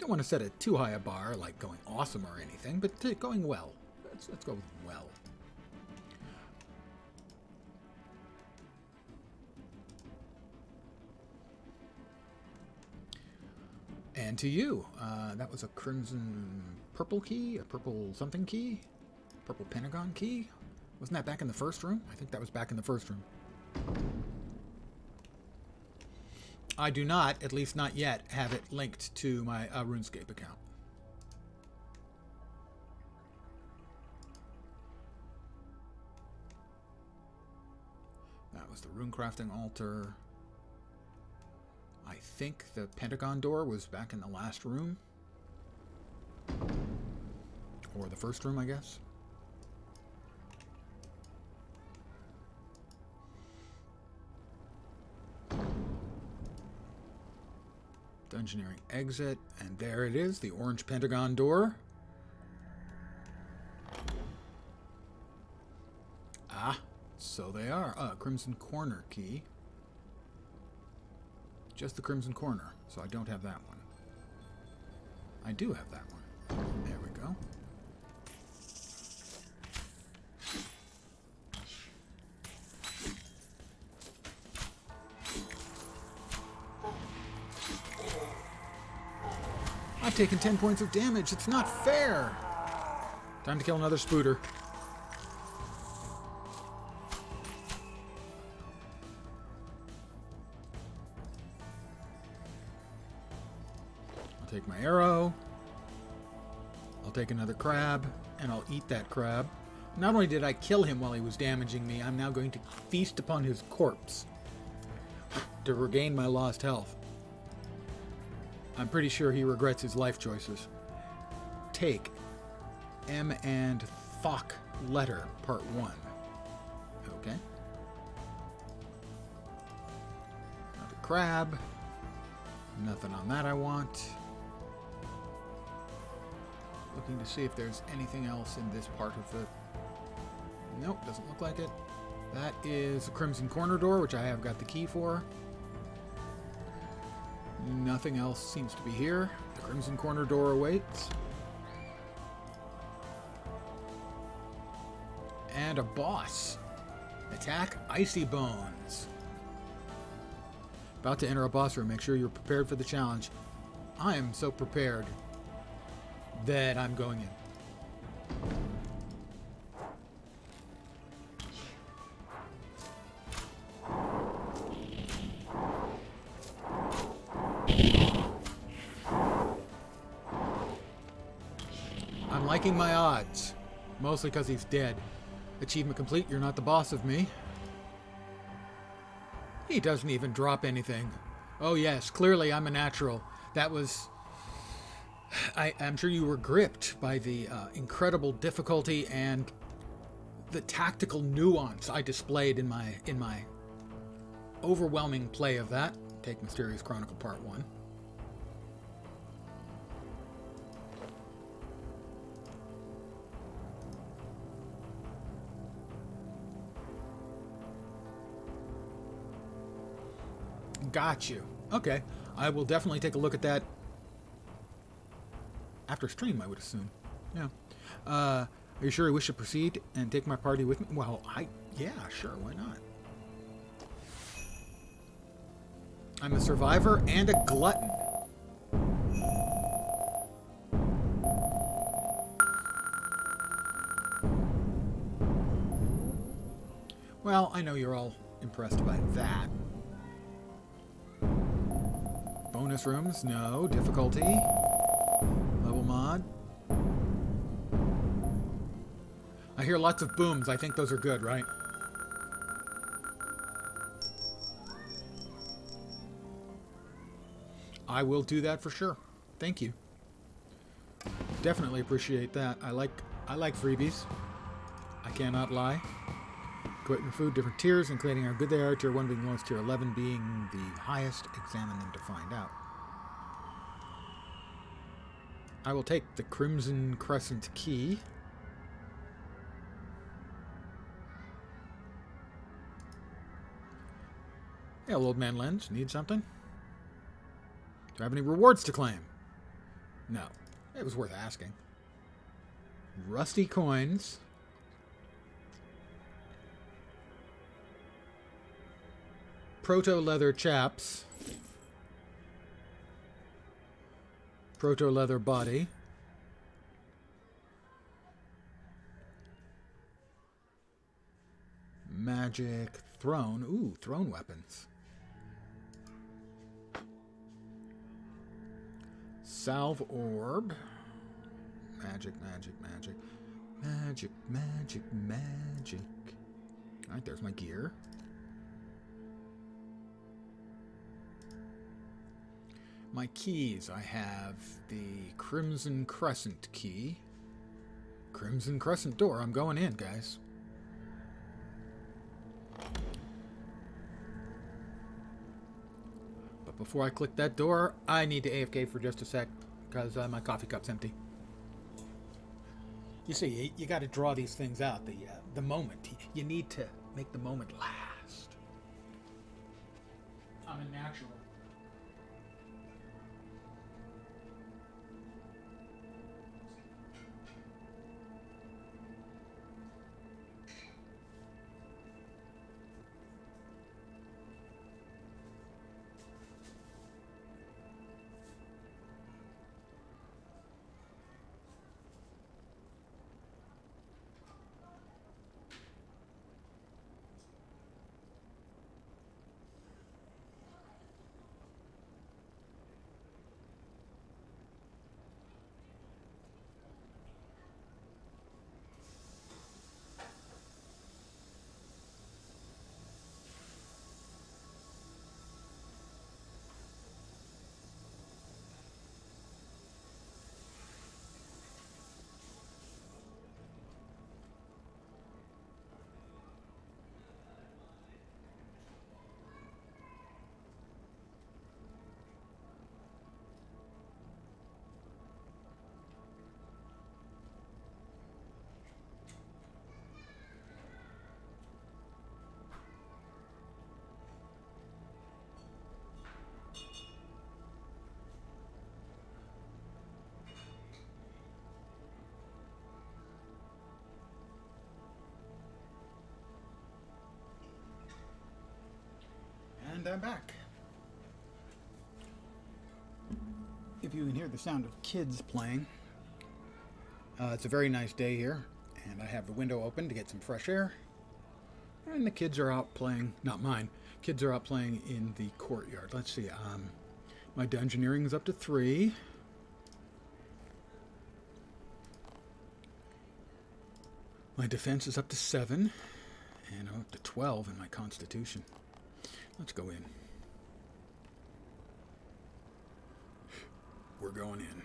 Speaker 1: Don't want to set it too high a bar, like going awesome or anything, but going well. Let's go with well. And to you, that was a Crimson Purple key, a Purple something key, Purple Pentagon key. Wasn't that back in the first room? I think that was back in the first room. I do not, at least not yet, have it linked to my Runescape account. That was the rune crafting altar. I think the Pentagon door was back in the last room. Or the first room, I guess. Dungeoneering exit, and there it is, the orange Pentagon door. Ah, so they are. Crimson Corner key. Just the Crimson Corner, so I don't have that one. I do have that one. There we go. I've taken 10 points of damage. It's not fair. Time to kill another spooter. I'll take my arrow. I'll take another crab, and I'll eat that crab. Not only did I kill him while he was damaging me, I'm now going to feast upon his corpse to regain my lost health. I'm pretty sure he regrets his life choices. Take M and Thok letter, part 1. Okay. Another crab. Nothing on that I want. Looking to see if there's anything else in this part of the... Nope, doesn't look like it. That is a Crimson Corner door, which I have got the key for. Nothing else seems to be here. The Crimson Corner door awaits. And a boss. Attack Icy Bones. About to enter a boss room. Make sure you're prepared for the challenge. I am so prepared that I'm going in. I'm liking my odds. Mostly because he's dead. Achievement complete, you're not the boss of me. He doesn't even drop anything. Oh yes, clearly I'm a natural. That was... I'm sure you were gripped by the incredible difficulty and the tactical nuance I displayed in my overwhelming play of that. Take Mysterious Chronicle Part 1. Got you. Okay. I will definitely take a look at that after stream, I would assume. Yeah. Are you sure you wish to proceed and take my party with me? Well, yeah, sure, why not? I'm a survivor and a glutton. Well, I know you're all impressed by that. Bonus rooms? No. Difficulty? Level mod? I hear lots of booms. I think those are good, right? I will do that for sure. Thank you. Definitely appreciate that. I like freebies. I cannot lie. Equipment, food, different tiers, including how good they are. Tier 1 being the lowest, tier 11 being the highest. Examine them to find out. I will take the Crimson Crescent key. Hey, old man Lens. Need something? Do I have any rewards to claim? No. It was worth asking. Rusty coins. Proto-leather chaps. Proto-leather body. Magic throne. Ooh, throne weapons. Salve orb. Magic, magic, magic. Magic, magic, magic. Alright, there's my gear. My keys. I have the Crimson Crescent key. Crimson Crescent door. I'm going in, guys. But before I click that door, I need to AFK for just a sec because my coffee cup's empty. You see, you got to draw these things out. The moment. You need to make the moment last. I'm a natural. And I'm back. If you can hear the sound of kids playing, it's a very nice day here, and I have the window open to get some fresh air. And the kids are out playing, not mine, kids are out playing in the courtyard. Let's see, my dungeoneering is up to 3. My defense is up to 7, and I'm up to 12 in my constitution. Let's go in. We're going in.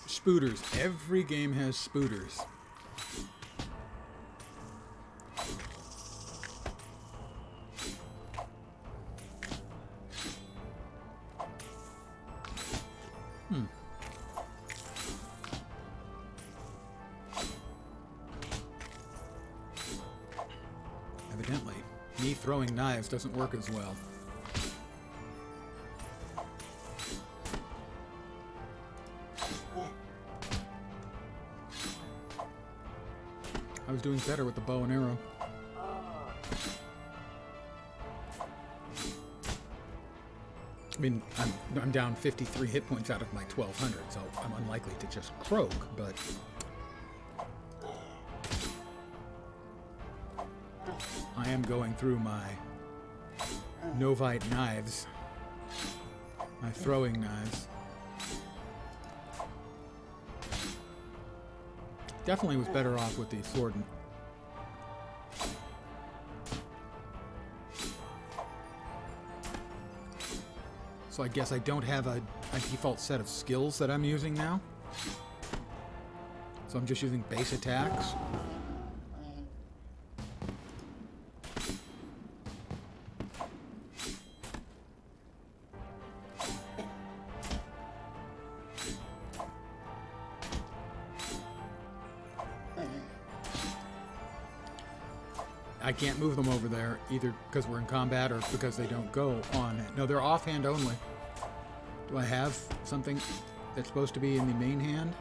Speaker 1: Spooters. Every game has spooters. Evidently, me throwing knives doesn't work as well. I was doing better with the bow and arrow. I mean, I'm down 53 hit points out of my 1200, so I'm unlikely to just croak, but I am going through my Novite knives, my throwing knives. Definitely was better off with the sword. So I guess I don't have a default set of skills that I'm using now. So I'm just using base attacks. I can't move them over there, either because we're in combat or because they don't go on. No, they're offhand only. Do I have something that's supposed to be in the main hand?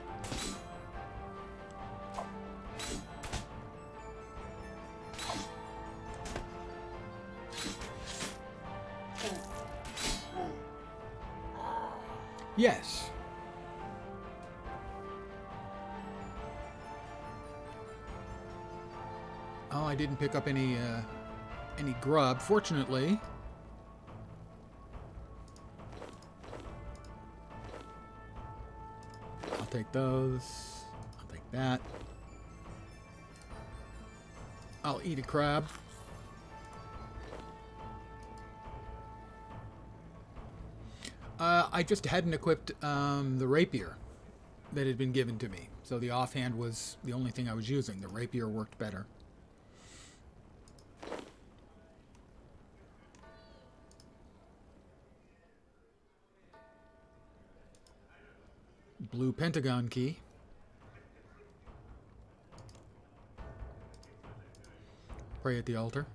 Speaker 1: Yes. Oh, I didn't pick up any grub, fortunately. I'll take those. I'll take that. I'll eat a crab. I just hadn't equipped the rapier that had been given to me. So the offhand was the only thing I was using. The rapier worked better. Blue pentagon key. Pray at the altar.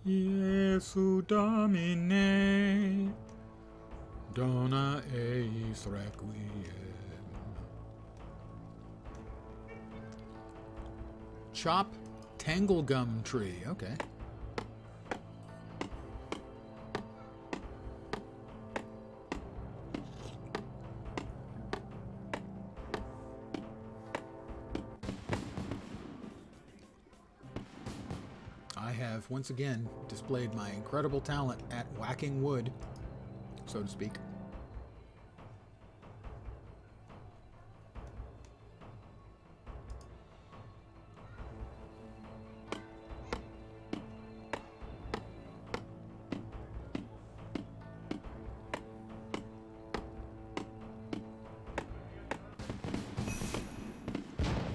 Speaker 1: Jesu Domine, dona eis requiem. Chop tanglegum tree. Okay. I have once again displayed my incredible talent at whacking wood, so to speak.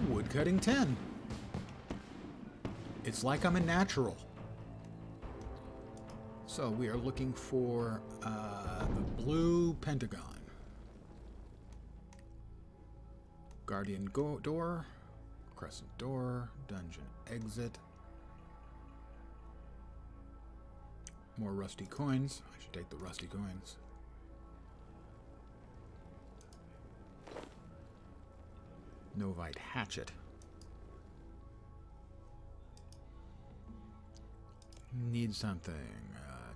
Speaker 1: Woodcutting 10. It's like I'm a natural. So we are looking for the blue pentagon. Guardian door, crescent door, dungeon exit. More rusty coins. I should take the rusty coins. Novite hatchet. Need something.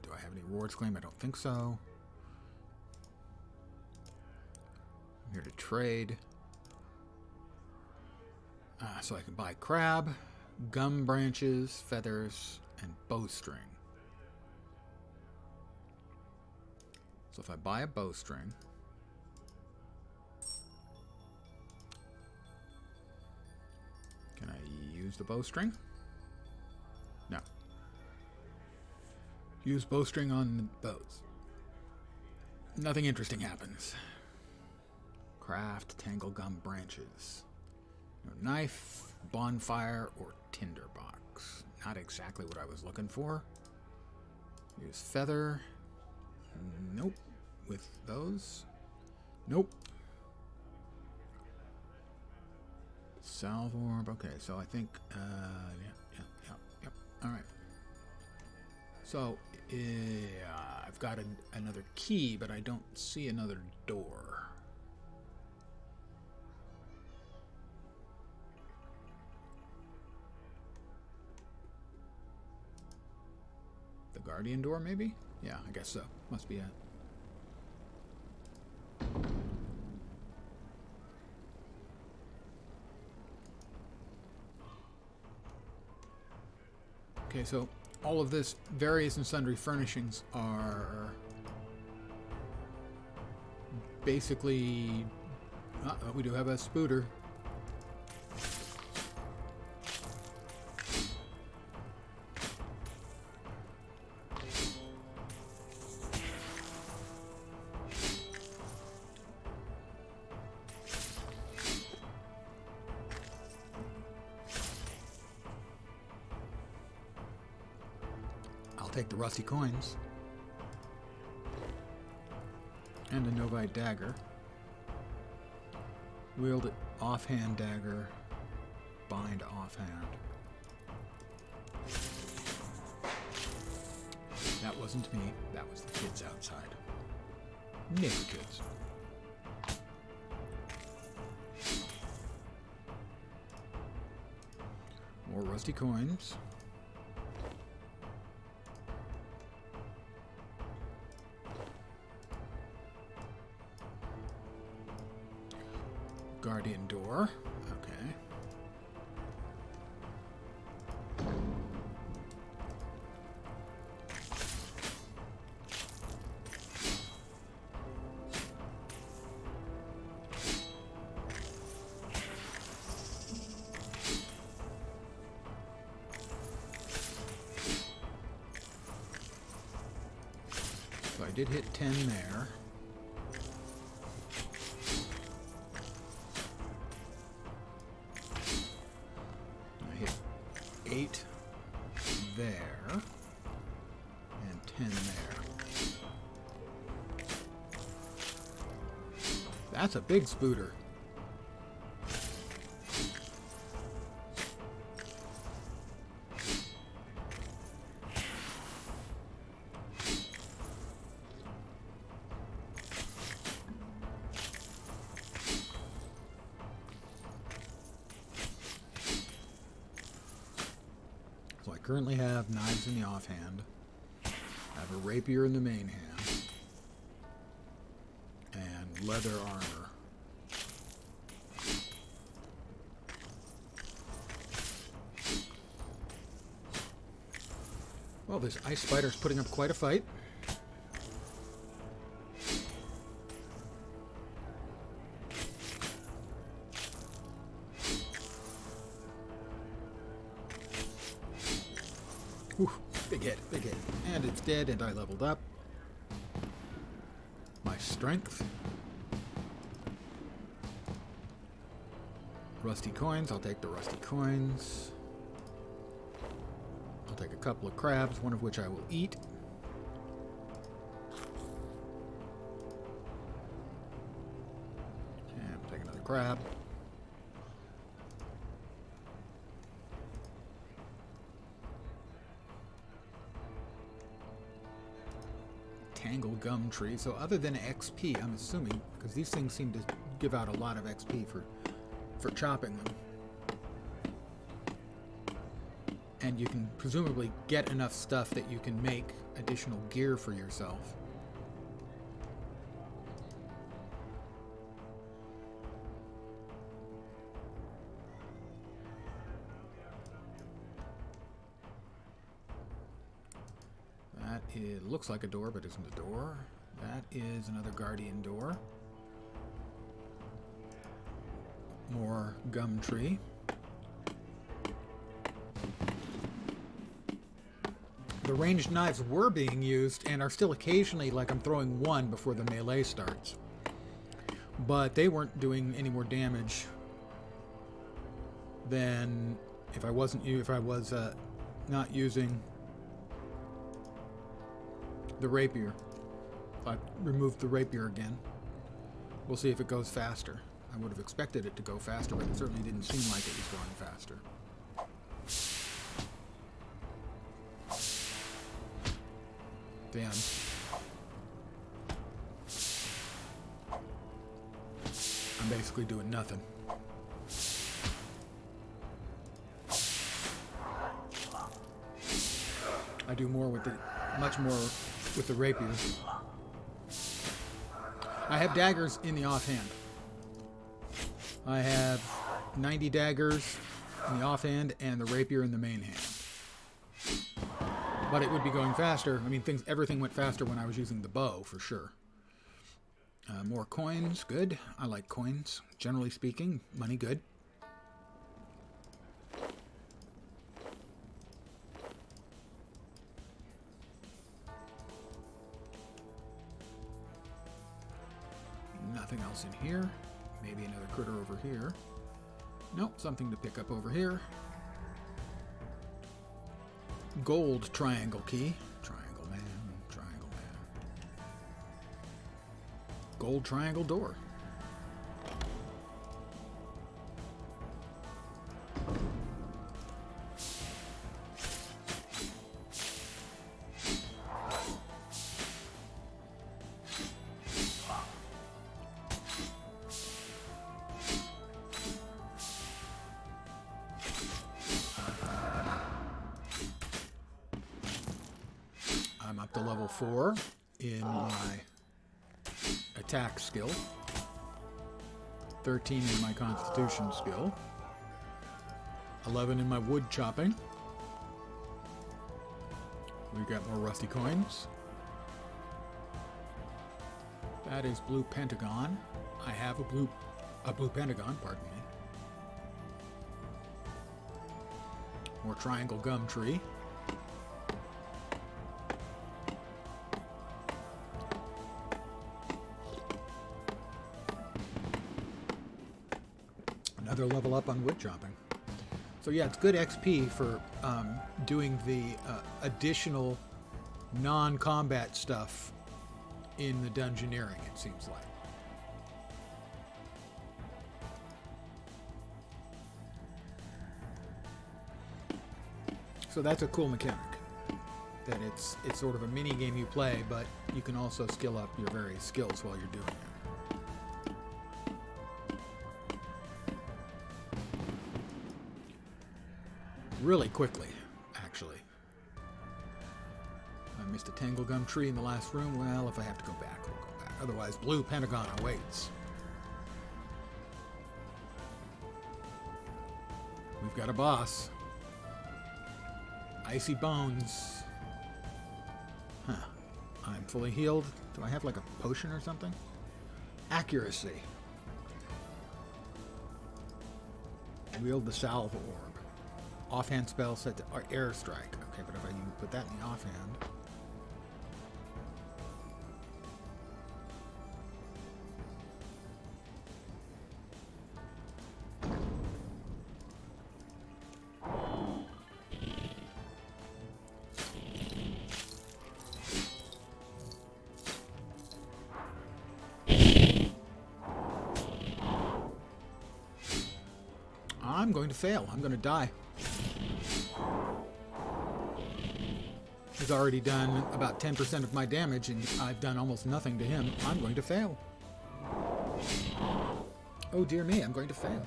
Speaker 1: Do I have any rewards claim? I don't think so. I'm here to trade. So I can buy crab, gum branches, feathers, and bowstring. So if I buy a bowstring, can I use the bowstring? No. Use bowstring on the bows. Nothing interesting happens. Craft tangle gum branches. No knife, bonfire, or tinderbox. Not exactly what I was looking for. Use feather. Nope. With those? Nope. Salve orb. Okay, so I think, yep. All right. So, I've got another key, but I don't see another door. The Guardian door, maybe? Yeah, I guess so. Must be it. Okay, so all of this various and sundry furnishings are basically... we do have a spooter. Take the rusty coins and a Novite dagger. Wield it offhand dagger, bind offhand. That wasn't me, that was the kids outside. Neighbor kids. More rusty coins. Guardian door. Okay. So I did hit 10 there. I hit 8 there. And 10 there. That's a big spooter. So I currently have knives in the offhand. I have a rapier in the main hand. And leather armor. Well, this ice spider's putting up quite a fight. Whew, big hit, big hit. And it's dead, and I leveled up. My strength. Rusty coins, I'll take the rusty coins. I'll take a couple of crabs, one of which I will eat. And I'll take another crab. Tangle gum tree. So other than XP, I'm assuming, because these things seem to give out a lot of XP for chopping them. and you can presumably get enough stuff that you can make additional gear for yourself. That looks like a door, but isn't a door. That is another guardian door. More gum tree. The ranged knives were being used and are still occasionally, like I'm throwing one before the melee starts. But they weren't doing any more damage than if I was not using the rapier. If I removed the rapier again, we'll see if it goes faster. I would have expected it to go faster, but it certainly didn't seem like it was going faster. Then I'm basically doing nothing. I do more with much more with the rapier. I have daggers in the offhand. I have 90 daggers in the offhand and the rapier in the main hand. But it would be going faster. I mean, everything went faster when I was using the bow, for sure. More coins, good. I like coins. Generally speaking, money, good. Nothing else in here. Maybe another critter over here. Nope, something to pick up over here. Gold triangle key. Triangle man, triangle man. Gold triangle door. I'm up to level 4 in my attack skill, 13 in my constitution skill, 11 in my wood chopping. We've got more rusty coins. That is blue pentagon. I have a blue pentagon, pardon me. More triangle gum tree. Another level up on wood chopping. So yeah, it's good XP for doing the additional non-combat stuff in the dungeoneering, it seems like. So that's a cool mechanic. That it's sort of a mini game you play, but you can also skill up your various skills while you're doing it. Really quickly, actually. I missed a tangle gum tree in the last room. Well, if I have to go back, we'll go back. Otherwise, blue pentagon awaits. We've got a boss. Icy bones. Huh. I'm fully healed. Do I have like a potion or something? Accuracy. Wield the salve orb. Offhand spell set to air strike. Okay, but if I can put that in the offhand. I'm going to fail. I'm going to die. He's already done about 10% of my damage, and I've done almost nothing to him. I'm going to fail. Oh dear me, I'm going to fail.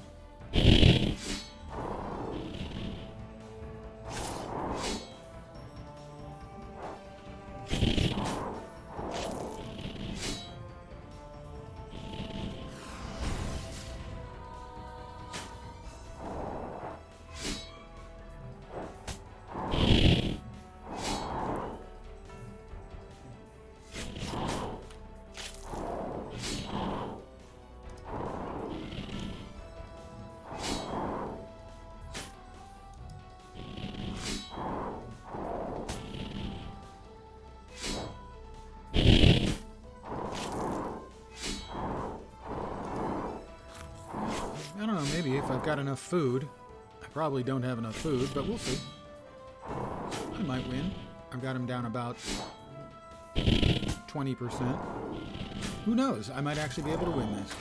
Speaker 1: Maybe if I've got enough food. I probably don't have enough food, but we'll see. I might win. I've got him down about 20%. Who knows? I might actually be able to win this.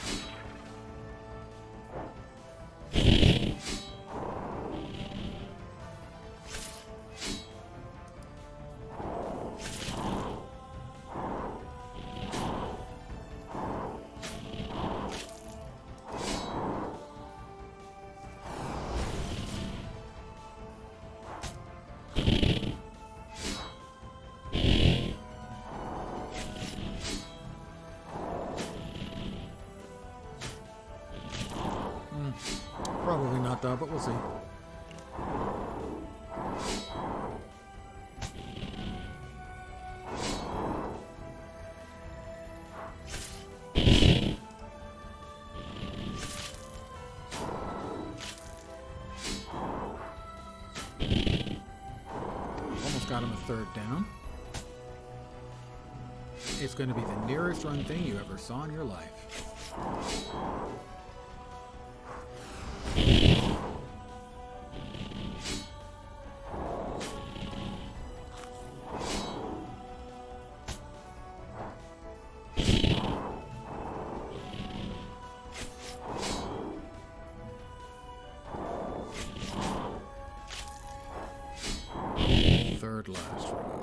Speaker 1: Probably not though, but we'll see. Almost got him a third down. It's going to be the nearest run thing you ever saw in your life. Third last row.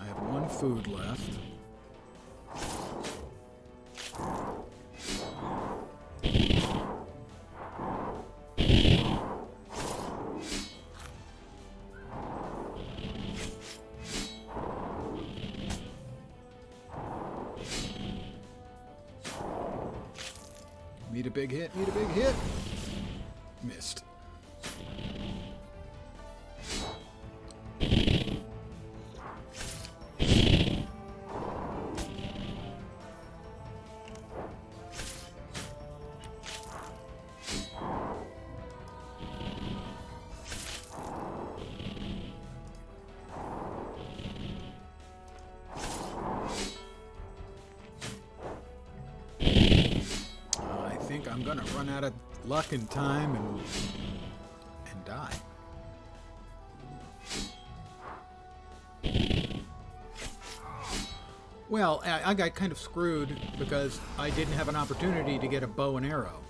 Speaker 1: I have one food left. Need a big hit, need a big hit. Missed. I'm gonna run out of luck and time and die. Well, I got kind of screwed because I didn't have an opportunity to get a bow and arrow.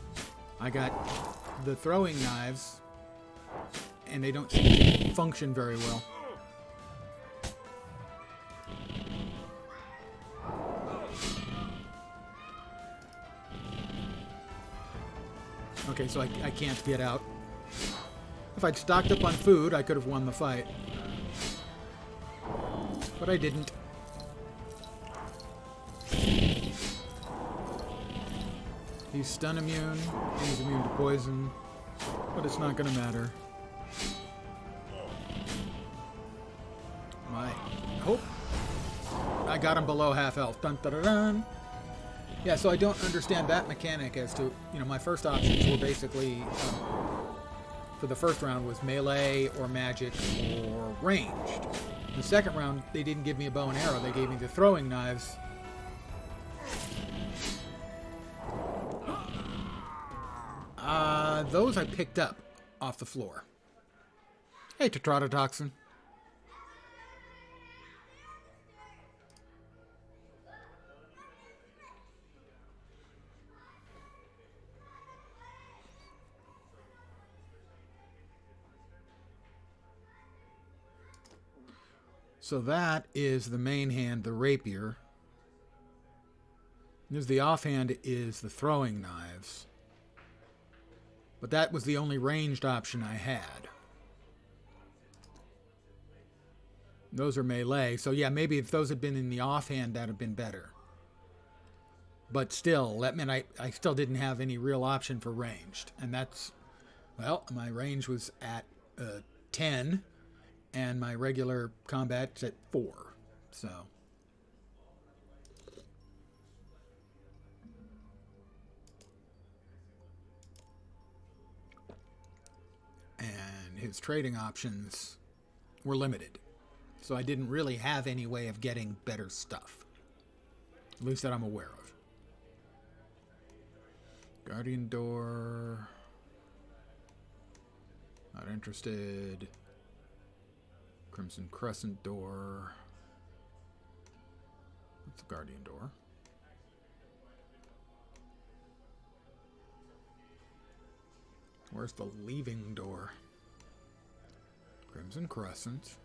Speaker 1: I got the throwing knives, and they don't seem to function very well. Okay, so I can't get out. If I'd stocked up on food, I could have won the fight. But I didn't. He's stun immune, he's immune to poison, but it's not gonna matter. My hope. I got him below half health. Dun dun dun dun. Yeah, so I don't understand that mechanic as to, my first options were basically, for the first round was melee or magic or ranged. The second round, they didn't give me a bow and arrow, they gave me the throwing knives. Those I picked up off the floor. Hey, Tetrodotoxin. So that is the main hand, the rapier. There's the offhand is the throwing knives. But that was the only ranged option I had. Those are melee. So yeah, maybe if those had been in the offhand, that would have been better. But still, that meant I still didn't have any real option for ranged. And that's, well, my range was at 10. And my regular combat's at 4. So. And his trading options were limited. So I didn't really have any way of getting better stuff. At least that I'm aware of. Guardian door. Not interested. Crimson Crescent door. That's a Guardian door. Where's the leaving door? Crimson Crescent.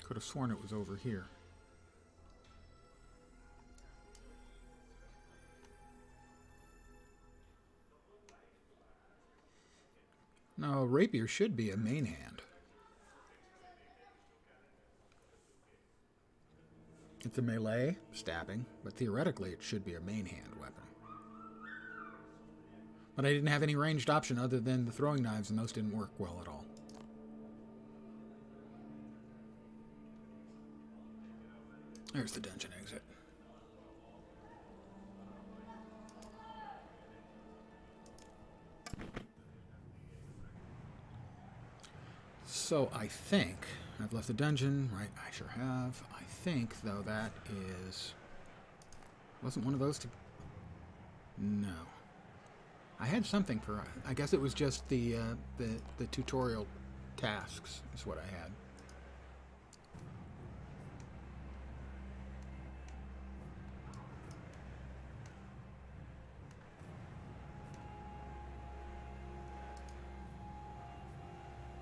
Speaker 1: Could have sworn it was over here. No, rapier should be a main hand. It's a melee, stabbing, but theoretically it should be a main hand weapon. But I didn't have any ranged option other than the throwing knives, and those didn't work well at all. There's the dungeon exit. So I think I've left the dungeon, right? I sure have. I think, though, that is... Wasn't one of those to... No. I had something for... I guess it was just the tutorial tasks is what I had.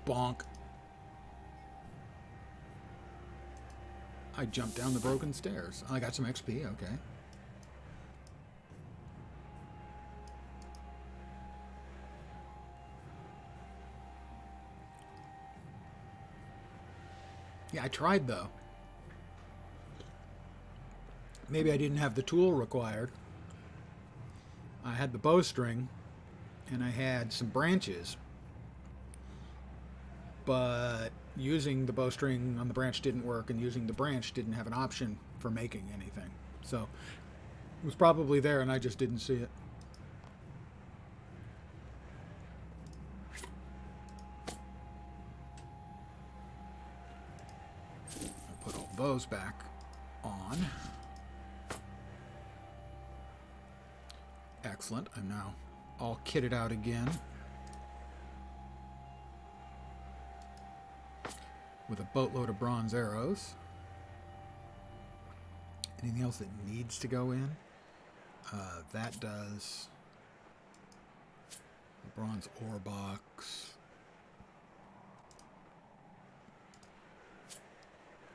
Speaker 1: Bonk. I jumped down the broken stairs. I got some XP, okay. Yeah, I tried though. Maybe I didn't have the tool required. I had the bowstring and I had some branches. But using the bowstring on the branch didn't work, and using the branch didn't have an option for making anything. So it was probably there, and I just didn't see it. I'll put all those back on. Excellent. I'm now all kitted out again. With a boatload of bronze arrows. Anything else that needs to go in? That does. A bronze ore box.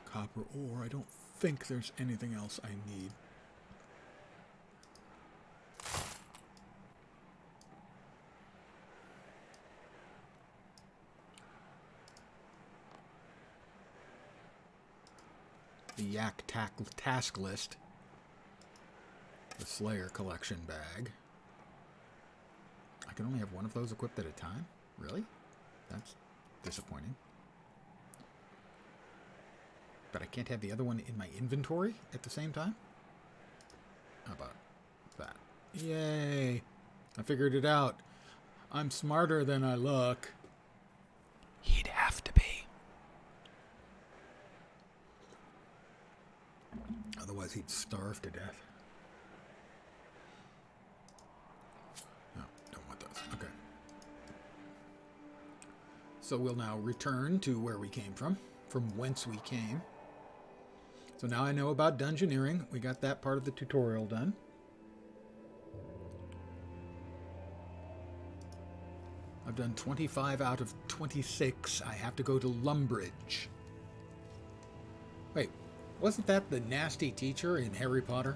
Speaker 1: Copper ore. I don't think there's anything else I need. The Yak task list. The Slayer collection bag. I can only have one of those equipped at a time? Really? That's disappointing. But I can't have the other one in my inventory at the same time? How about that? Yay! I figured it out. I'm smarter than I look. He'd have to be. Otherwise, he'd starve to death. No, don't want those. Okay. So we'll now return to where we came from whence we came. So now I know about dungeoneering. We got that part of the tutorial done. I've done 25 out of 26. I have to go to Lumbridge. Wait. Wasn't that the nasty teacher in Harry Potter?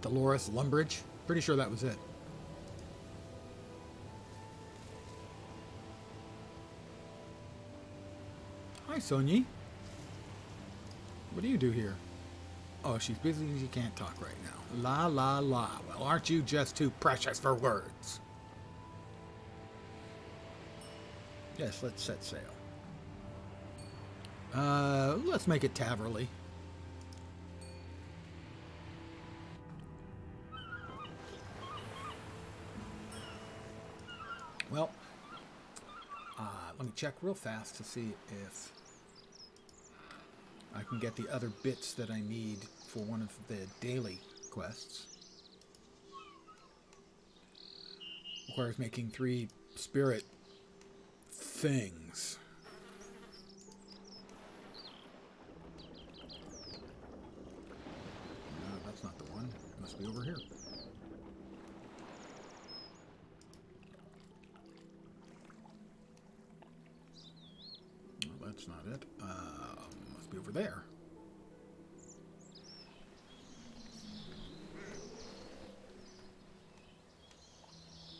Speaker 1: Dolores Lumbridge? Pretty sure that was it. Hi, Sonyi. What do you do here? Oh, she's busy. She can't talk right now. La, la, la. Well, aren't you just too precious for words? Yes, let's set sail. Let's make it Taverley. well, let me check real fast to see if I can get the other bits that I need for one of the daily quests. Requires making 3 spirit things. No, that's not the one. It must be over here. No, that's not it. Must be over there.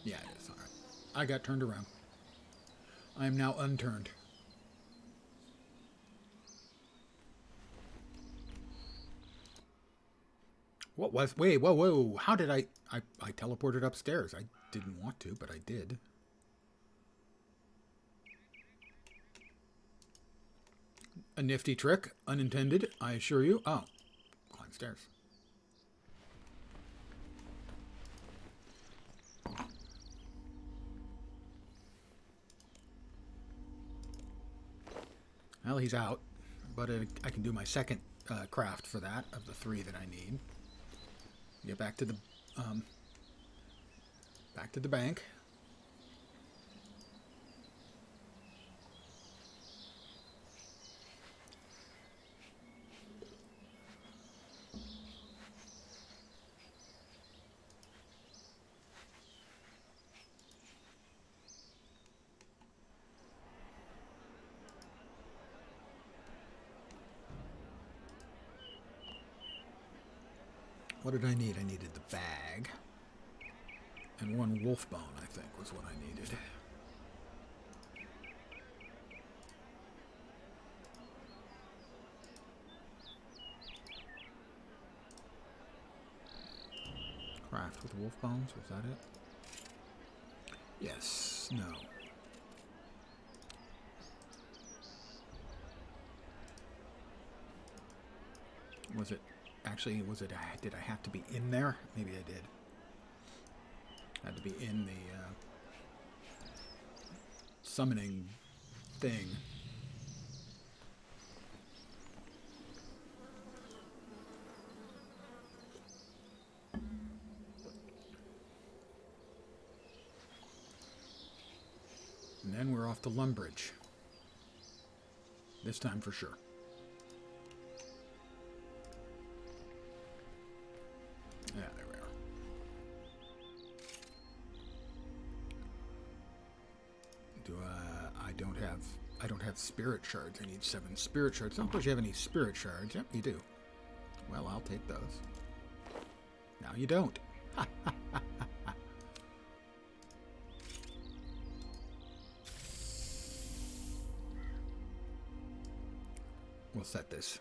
Speaker 1: Yeah, it is. All right. I got turned around. I am now unturned. What was... Wait, whoa, whoa. How did I teleported upstairs. I didn't want to, but I did. A nifty trick. Unintended, I assure you. Oh. Climb stairs. Well, he's out. But I can do my second craft for that, of the 3 that I need. Get back to the bank. What did I need? I needed the bag. And 1 wolf bone, I think, was what I needed. Craft with wolf bones, was that it? Yes, no. Was it... Actually, was it... Did I have to be in there? Maybe I did. Had to be in the summoning thing. And then we're off to Lumbridge. This time for sure. Yeah, there we are. I don't have spirit shards. I need 7 spirit shards. Don't suppose you have any spirit shards. Yep, you do. Well, I'll take those. Now you don't. We'll set this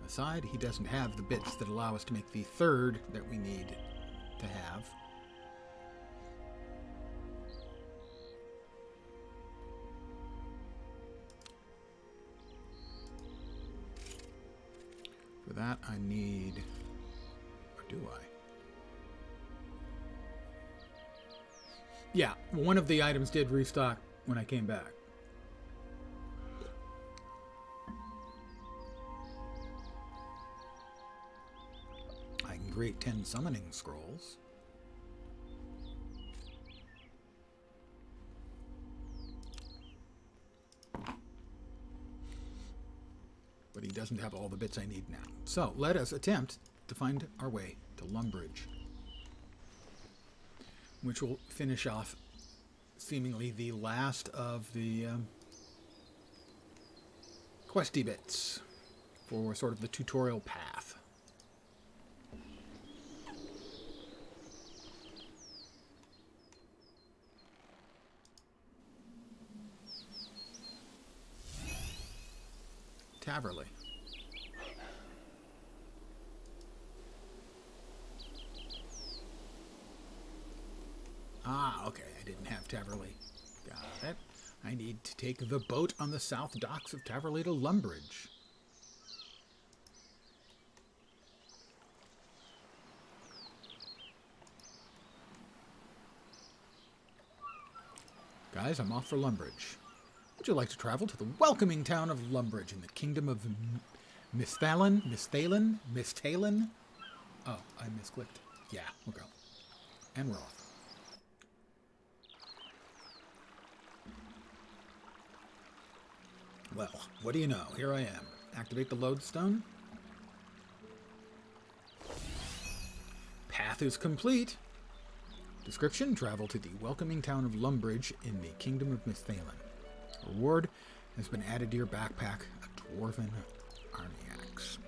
Speaker 1: aside. He doesn't have the bits that allow us to make the 3rd that we need to have. For that, I need... Or do I? Yeah, one of the items did restock when I came back. I can create 10 summoning scrolls. But he doesn't have all the bits I need now. So let us attempt to find our way to Lumbridge, which will finish off seemingly the last of the questy bits for sort of the tutorial path. Taverley. Ah, okay, I didn't have Taverley. Got it. I need to take the boat on the south docks of Taverley to Lumbridge. Guys, I'm off for Lumbridge. Would you like to travel to the welcoming town of Lumbridge in the kingdom of Misthalin? Oh, I misclicked. Yeah, we'll go. And we're off. Well, what do you know? Here I am. Activate the lodestone. Path is complete. Description: travel to the welcoming town of Lumbridge in the kingdom of Misthalin. Reward has been added to your backpack: a dwarven army axe.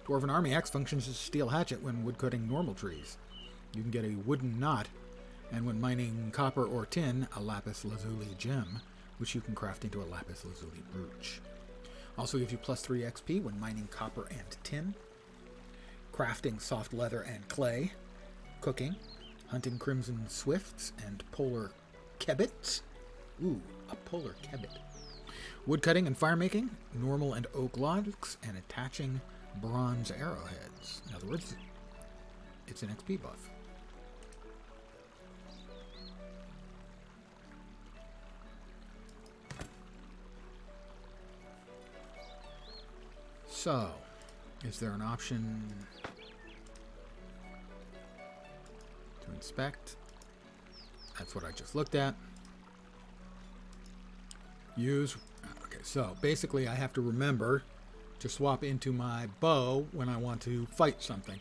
Speaker 1: Dwarven army axe functions as a steel hatchet when woodcutting normal trees. You can get a wooden knot, and when mining copper or tin, a lapis lazuli gem, which you can craft into a lapis lazuli brooch. Also gives you +3 XP when mining copper and tin, crafting soft leather and clay, cooking, hunting crimson swifts and polar kebbits. Ooh, a polar kebbit. Woodcutting and firemaking, normal and oak logs, and attaching bronze arrowheads. In other words, it's an XP buff. So, is there an option to inspect? That's what I just looked at. Use. Okay, so basically I have to remember to swap into my bow when I want to fight something.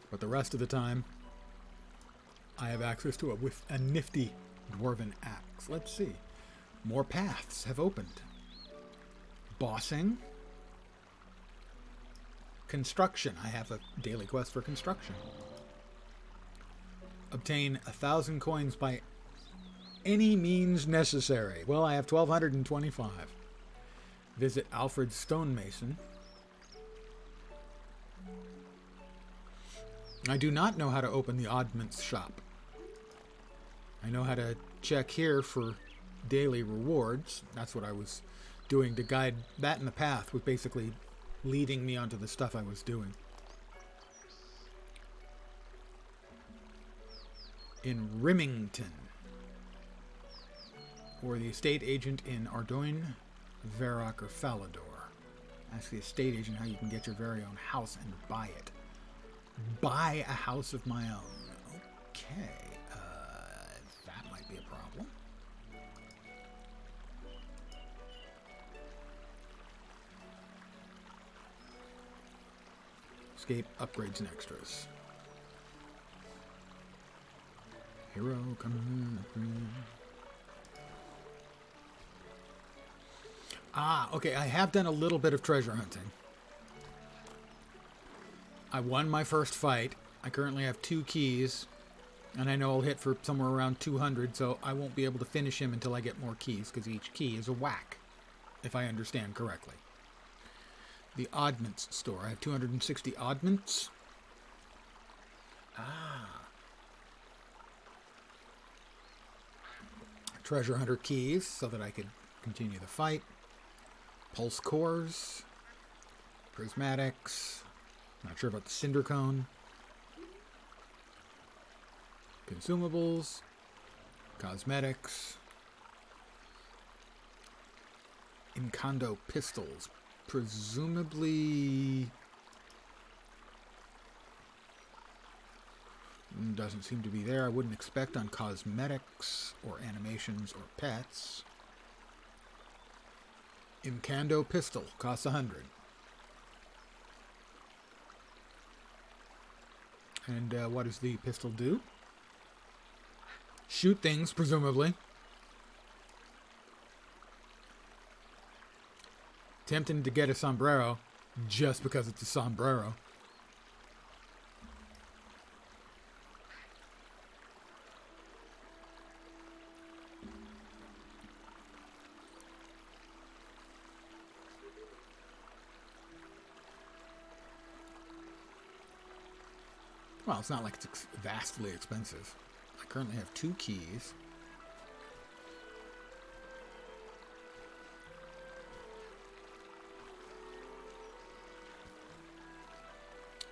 Speaker 1: But the rest of the time, I have access to a nifty dwarven axe. Let's see. More paths have opened. Bossing. Construction. I have a daily quest for construction. Obtain 1,000 coins by any means necessary. Well, I have 1,225. Visit Alfred Stonemason. I do not know how to open the oddments shop. I know how to check here for daily rewards. That's what I was doing to guide that in the path, was basically leading me onto the stuff I was doing. In Rimington, or the estate agent in Ardoyne, Varrock, or Falador. Ask the estate agent how you can get your very own house and buy it. Buy a house of my own. Okay, that might be a problem. Escape, upgrades, and extras. Hero, come in. Ah, okay, I have done a little bit of treasure hunting. I won my first fight. I currently have 2 keys, and I know I'll hit for somewhere around 200, so I won't be able to finish him until I get more keys, because each key is a whack, if I understand correctly. The oddments store. I have 260 oddments. Ah. Treasure hunter keys, so that I could continue the fight. Pulse cores. Prismatics. Not sure about the cinder cone. Consumables. Cosmetics. Incondo pistols. Presumably doesn't seem to be there. I wouldn't expect on cosmetics or animations or pets. Incando pistol costs 100. And what does the pistol do? Shoot things, presumably. Tempting to get a sombrero just because it's a sombrero. Well, it's not like it's vastly expensive. I currently have 2 keys.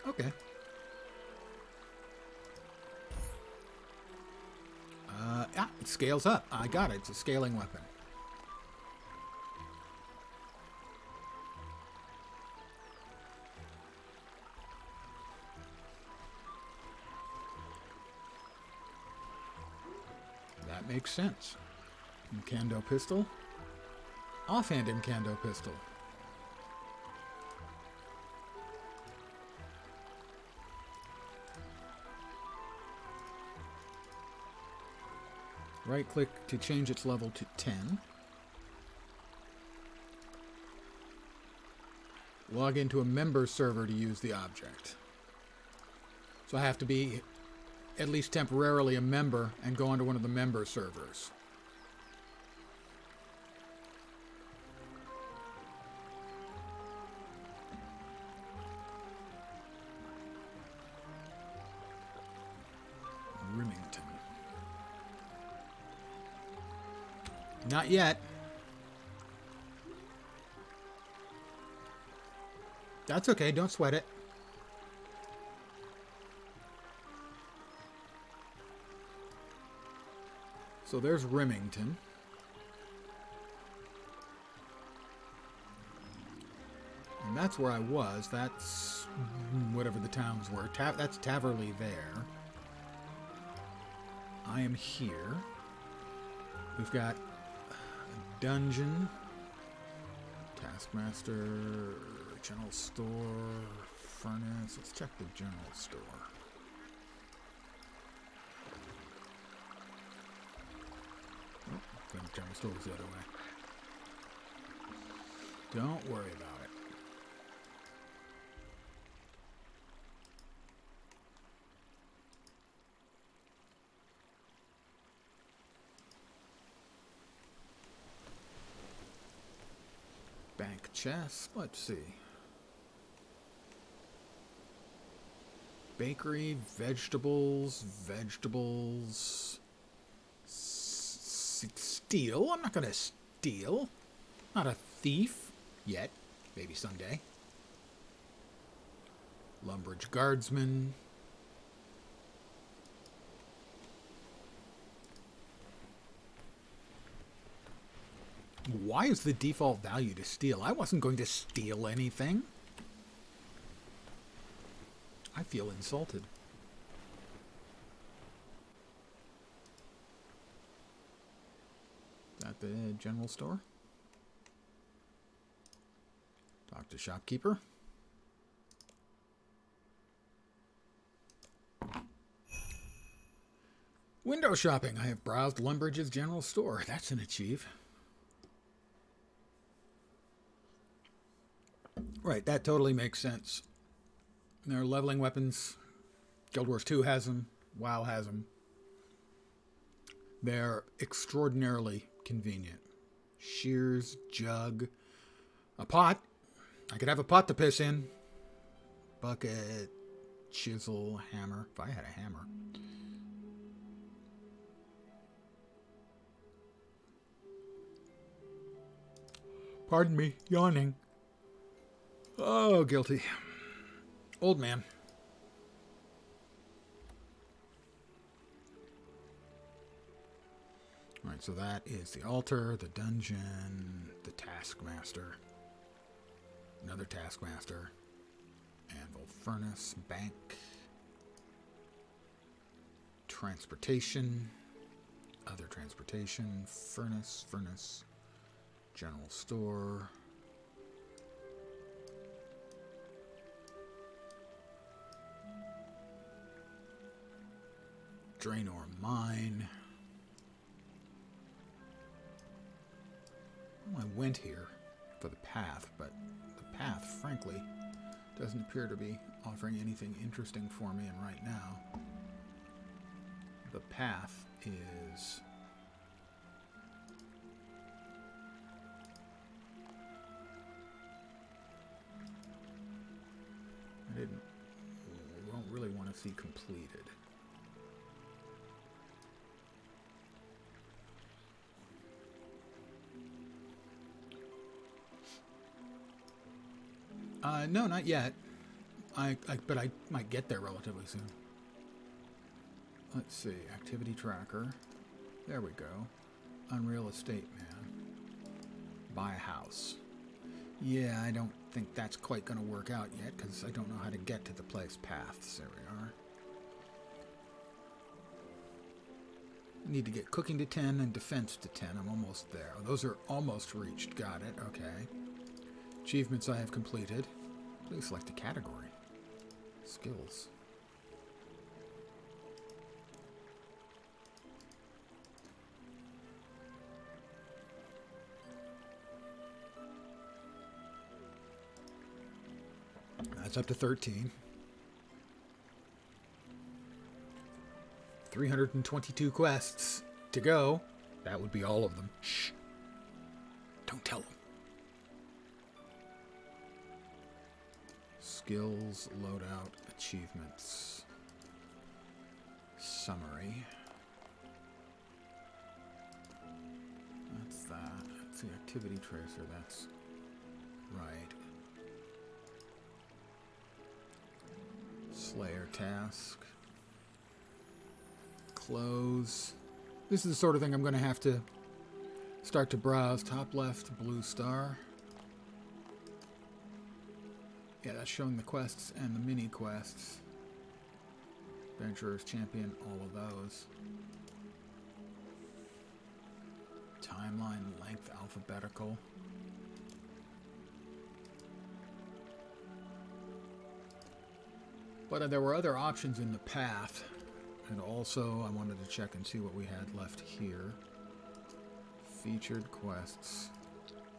Speaker 1: Okay. Ah, it scales up. I got it. It's a scaling weapon. That makes sense. Incando pistol. Offhand Incando pistol. Right click to change its level to 10. Log into a member server to use the object. So I have to be at least temporarily a member and go onto one of the member servers. Remington. Not yet. That's okay, don't sweat it. So there's Remington. And that's where I was. That's whatever the towns were. That's Taverley there. I am here. We've got a dungeon, Taskmaster, general store, furnace. Let's check the general store. Oh, the general store was the other way. Don't worry about it. Bank chest. Let's see. Bakery, vegetables. Steal. I'm not going to steal. Not a thief. Yet. Maybe someday. Lumbridge guardsman. Why is the default value to steal? I wasn't going to steal anything. I feel insulted. Is that the general store? Talk to shopkeeper. Window shopping. I have browsed Lumbridge's general store. That's an achieve. Right, that totally makes sense. They're leveling weapons. Guild Wars 2 has them. WoW has them. They're extraordinarily convenient. Shears, jug, a pot. I could have a pot to piss in. Bucket, chisel, hammer. If I had a hammer. Pardon me, yawning. Oh, guilty. Old man. Alright, so that is the altar, the dungeon, the taskmaster, another taskmaster, anvil, furnace, bank, transportation, other transportation, furnace, general store, Draenor mine. Well, I went here for the path, but the path, frankly, doesn't appear to be offering anything interesting for me. And right now, the path is don't really want to see completed. No, not yet. But I might get there relatively soon. Let's see. Activity tracker. There we go. Unreal estate, man. Buy a house. Yeah, I don't think that's quite going to work out yet, because I don't know how to get to the place paths. There we are. Need to get cooking to 10 and defense to 10. I'm almost there. Oh, those are almost reached. Got it. Okay. Achievements I have completed. Please select a category. Skills. That's up to 13. 322 quests to go. That would be all of them. Shh. Don't tell them. Skills, loadout, achievements. Summary. That's that. That's the activity tracer. That's right. Slayer task. Close. This is the sort of thing I'm going to have to start to browse. Top left, blue star. Yeah, that's showing the quests and the mini quests. Adventurer's Champion, all of those. Timeline, length, alphabetical. But there were other options in the path. And also, I wanted to check and see what we had left here. Featured quests.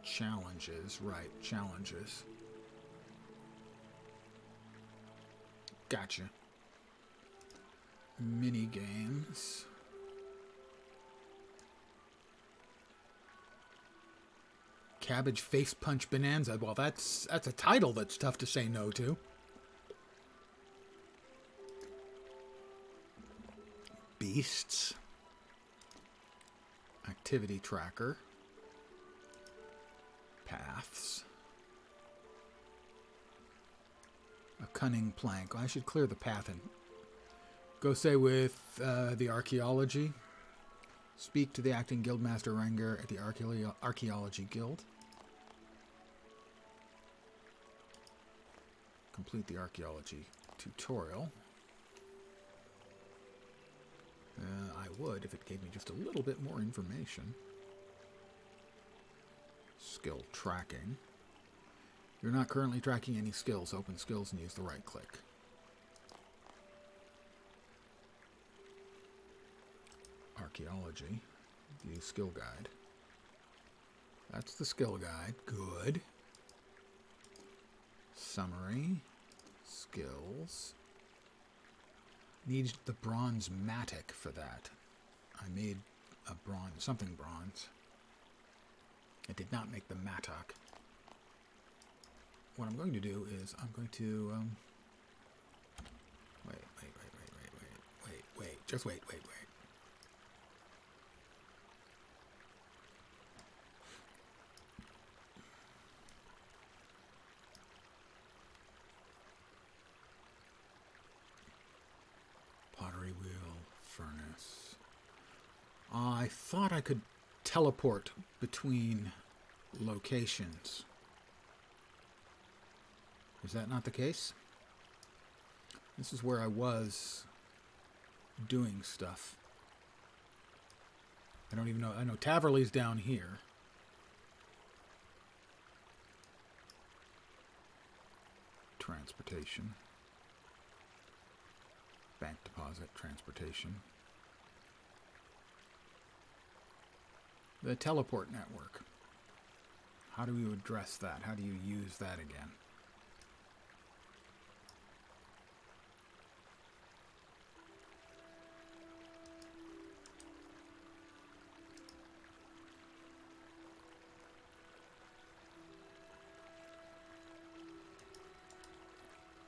Speaker 1: Challenges. Right, challenges. Gotcha. Mini games. Cabbage Face Punch Bonanza. Well, that's a title that's tough to say no to. Beasts. Activity tracker. Paths. A cunning plank. I should clear the path and go say with the archaeology. Speak to the acting guildmaster Renger at the archaeology guild. Complete the archaeology tutorial. I would if it gave me just a little bit more information. Skill tracking. You're not currently tracking any skills. Open skills and use the right click. Archaeology. View skill guide. That's the skill guide. Good. Summary. Skills. Need the bronze matic for that. I made a bronze, something bronze. I did not make the mattock. What I'm going to do is I'm going to wait. Pottery wheel, furnace. I thought I could teleport between locations. Is that not the case? This is where I was doing stuff. I don't even know. I know Taverley's down here. Transportation. Bank deposit, transportation. The teleport network. How do you address that? How do you use that again?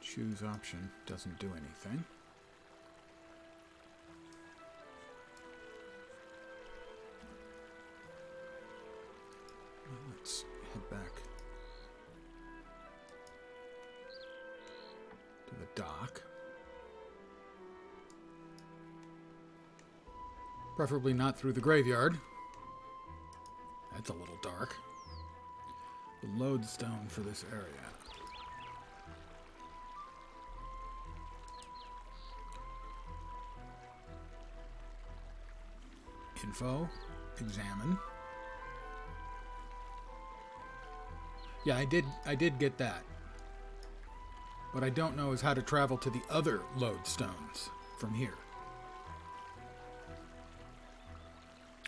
Speaker 1: Choose option doesn't do anything. Let's head back to the dock. Preferably not through the graveyard. That's a little dark. The lodestone for this area. Info. Examine. Yeah, I did get that. What I don't know is how to travel to the other lodestones from here.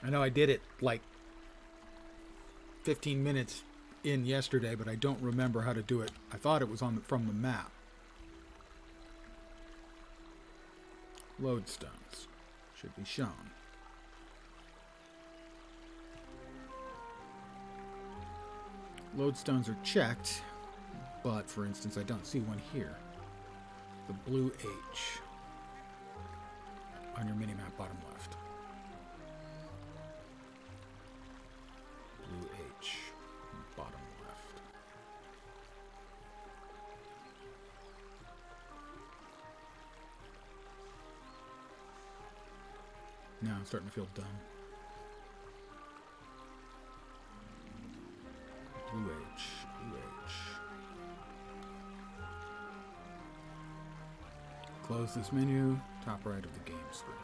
Speaker 1: I know I did it like 15 minutes in yesterday, but I don't remember how to do it. I thought it was from the map. Lodestones should be shown. Lodestones are checked, but for instance, I don't see one here. The blue H on your minimap bottom left. Blue H, bottom left. Now I'm starting to feel dumb. Blue H, Blue H. Close this menu, top right of the game screen.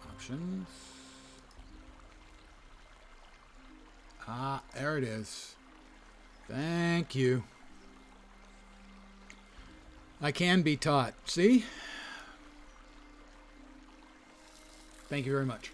Speaker 1: Options. Ah, there it is. Thank you. I can be taught. See? Thank you very much.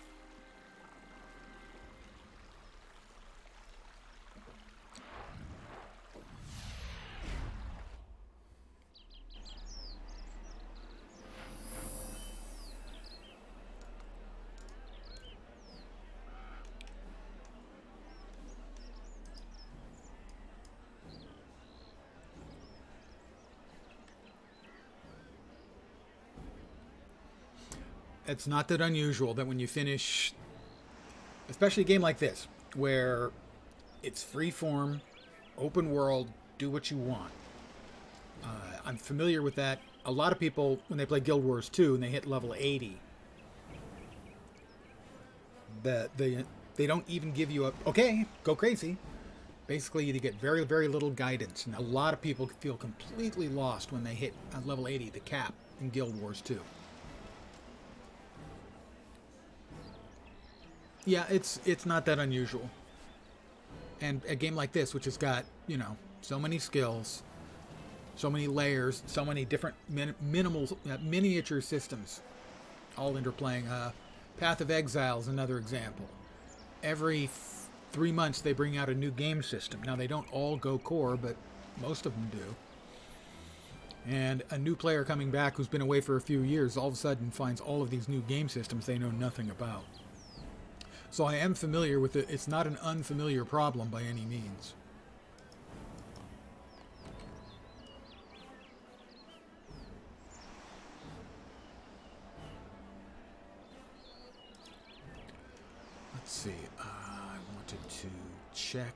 Speaker 1: It's not that unusual that when you finish, especially a game like this, where it's freeform, open world, do what you want. I'm familiar with that. A lot of people, when they play Guild Wars 2 and they hit level 80, they don't even give you a, okay, go crazy. Basically, you get very, very little guidance. And a lot of people feel completely lost when they hit level 80, the cap in Guild Wars 2. Yeah, it's not that unusual. And a game like this, which has got, you know, so many skills, so many layers, so many different miniature systems, all interplaying. Path of Exile is another example. Every 3 months they bring out a new game system. Now, they don't all go core, but most of them do. And a new player coming back who's been away for a few years all of a sudden finds all of these new game systems they know nothing about. So I am familiar with it. It's not an unfamiliar problem by any means. Let's see. I wanted to check.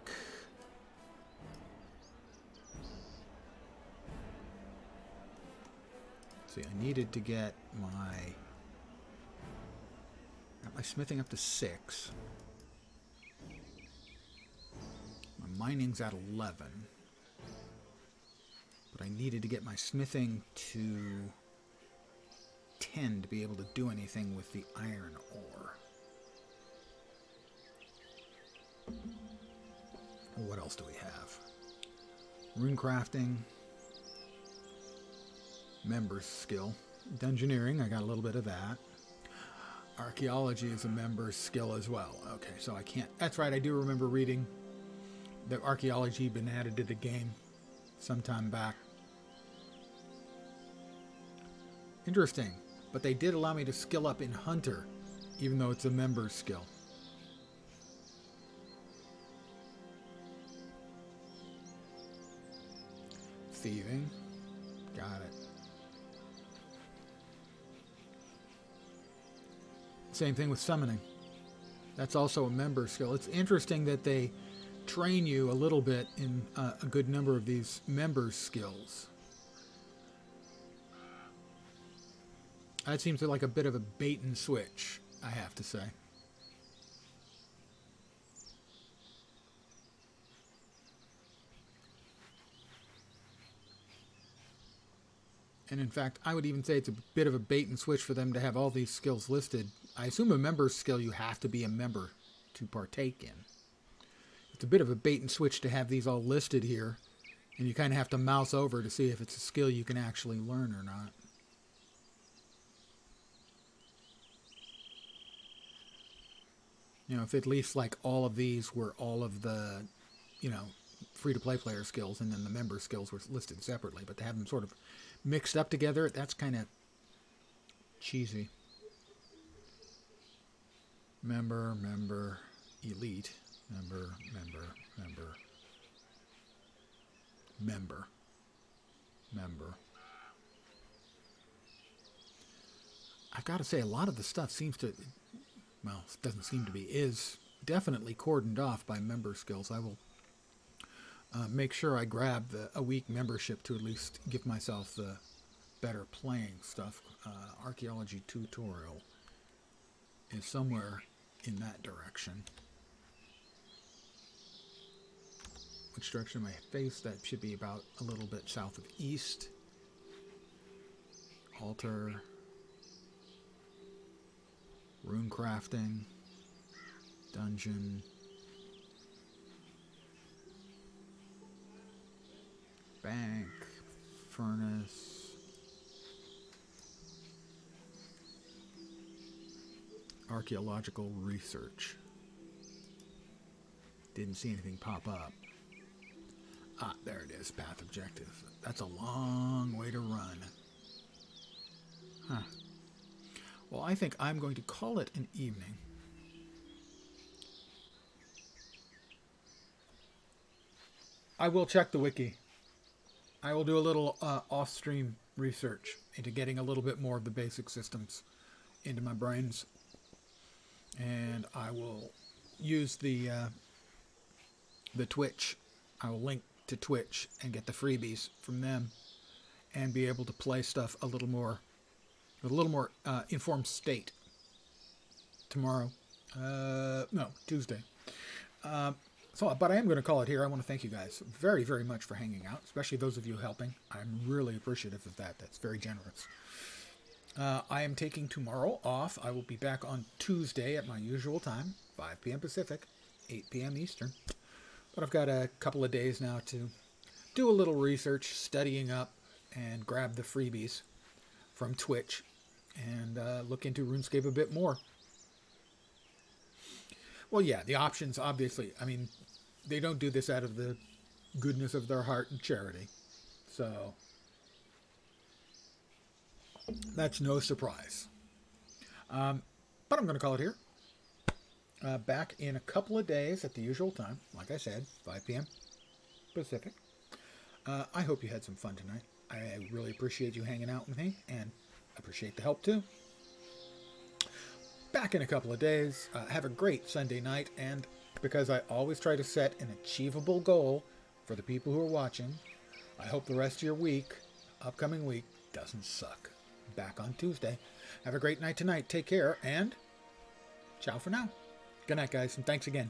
Speaker 1: See, I needed to get my smithing up to 6. My mining's at 11. But I needed to get my smithing to 10 to be able to do anything with the iron ore. What else do we have? Rune crafting. Members skill. Dungeoneering, I got a little bit of that. Archaeology is a member's skill as well. Okay, so I can't... That's right, I do remember reading that archaeology had been added to the game some time back. Interesting. But they did allow me to skill up in Hunter, even though it's a member's skill. Thieving. Got it. Same thing with summoning. That's also a member skill. It's interesting that they train you a little bit in a good number of these member skills. That seems like a bit of a bait and switch, I have to say. And in fact, I would even say it's a bit of a bait and switch for them to have all these skills listed. I assume a member's skill you have to be a member to partake in. It's a bit of a bait and switch to have these all listed here, and you kind of have to mouse over to see if it's a skill you can actually learn or not. You know, if at least like all of these were all of the, you know, free-to-play player skills, and then the member skills were listed separately, but to have them sort of mixed up together, that's kind of cheesy. Member, member, elite, member, member, member, member, member. I've got to say, a lot of the stuff seems to, well, it doesn't seem to be, is definitely cordoned off by member skills. I will make sure I grab a week membership to at least give myself the better playing stuff. Archaeology tutorial is somewhere in that direction. Which direction am I face? That should be about a little bit south of east. Altar. Rune crafting. Dungeon. Bank. Furnace. Archaeological research. Didn't see anything pop up. Ah, there it is, path objective. That's a long way to run. Huh. Well, I think I'm going to call it an evening. I will check the wiki. I will do a little off-stream research into getting a little bit more of the basic systems into my brains. And I will use the Twitch. I will link to Twitch and get the freebies from them, and be able to play stuff a little more, with a little more informed state tomorrow. No, Tuesday. But I am going to call it here. I want to thank you guys very, very much for hanging out, especially those of you helping. I'm really appreciative of that. That's very generous. I am taking tomorrow off. I will be back on Tuesday at my usual time, 5 p.m. Pacific, 8 p.m. Eastern. But I've got a couple of days now to do a little research, studying up, and grab the freebies from Twitch, and look into RuneScape a bit more. Well, yeah, the options, obviously, I mean, they don't do this out of the goodness of their heart and charity. So that's no surprise. But I'm going to call it here. Back in a couple of days at the usual time. Like I said, 5 p.m. Pacific. I hope you had some fun tonight. I really appreciate you hanging out with me, and appreciate the help too. Back in a couple of days. Have a great Sunday night, and because I always try to set an achievable goal for the people who are watching, I hope the rest of your week, upcoming week, doesn't suck. Back on Tuesday. Have a great night tonight. Take care, and ciao for now. Good night, guys, and thanks again.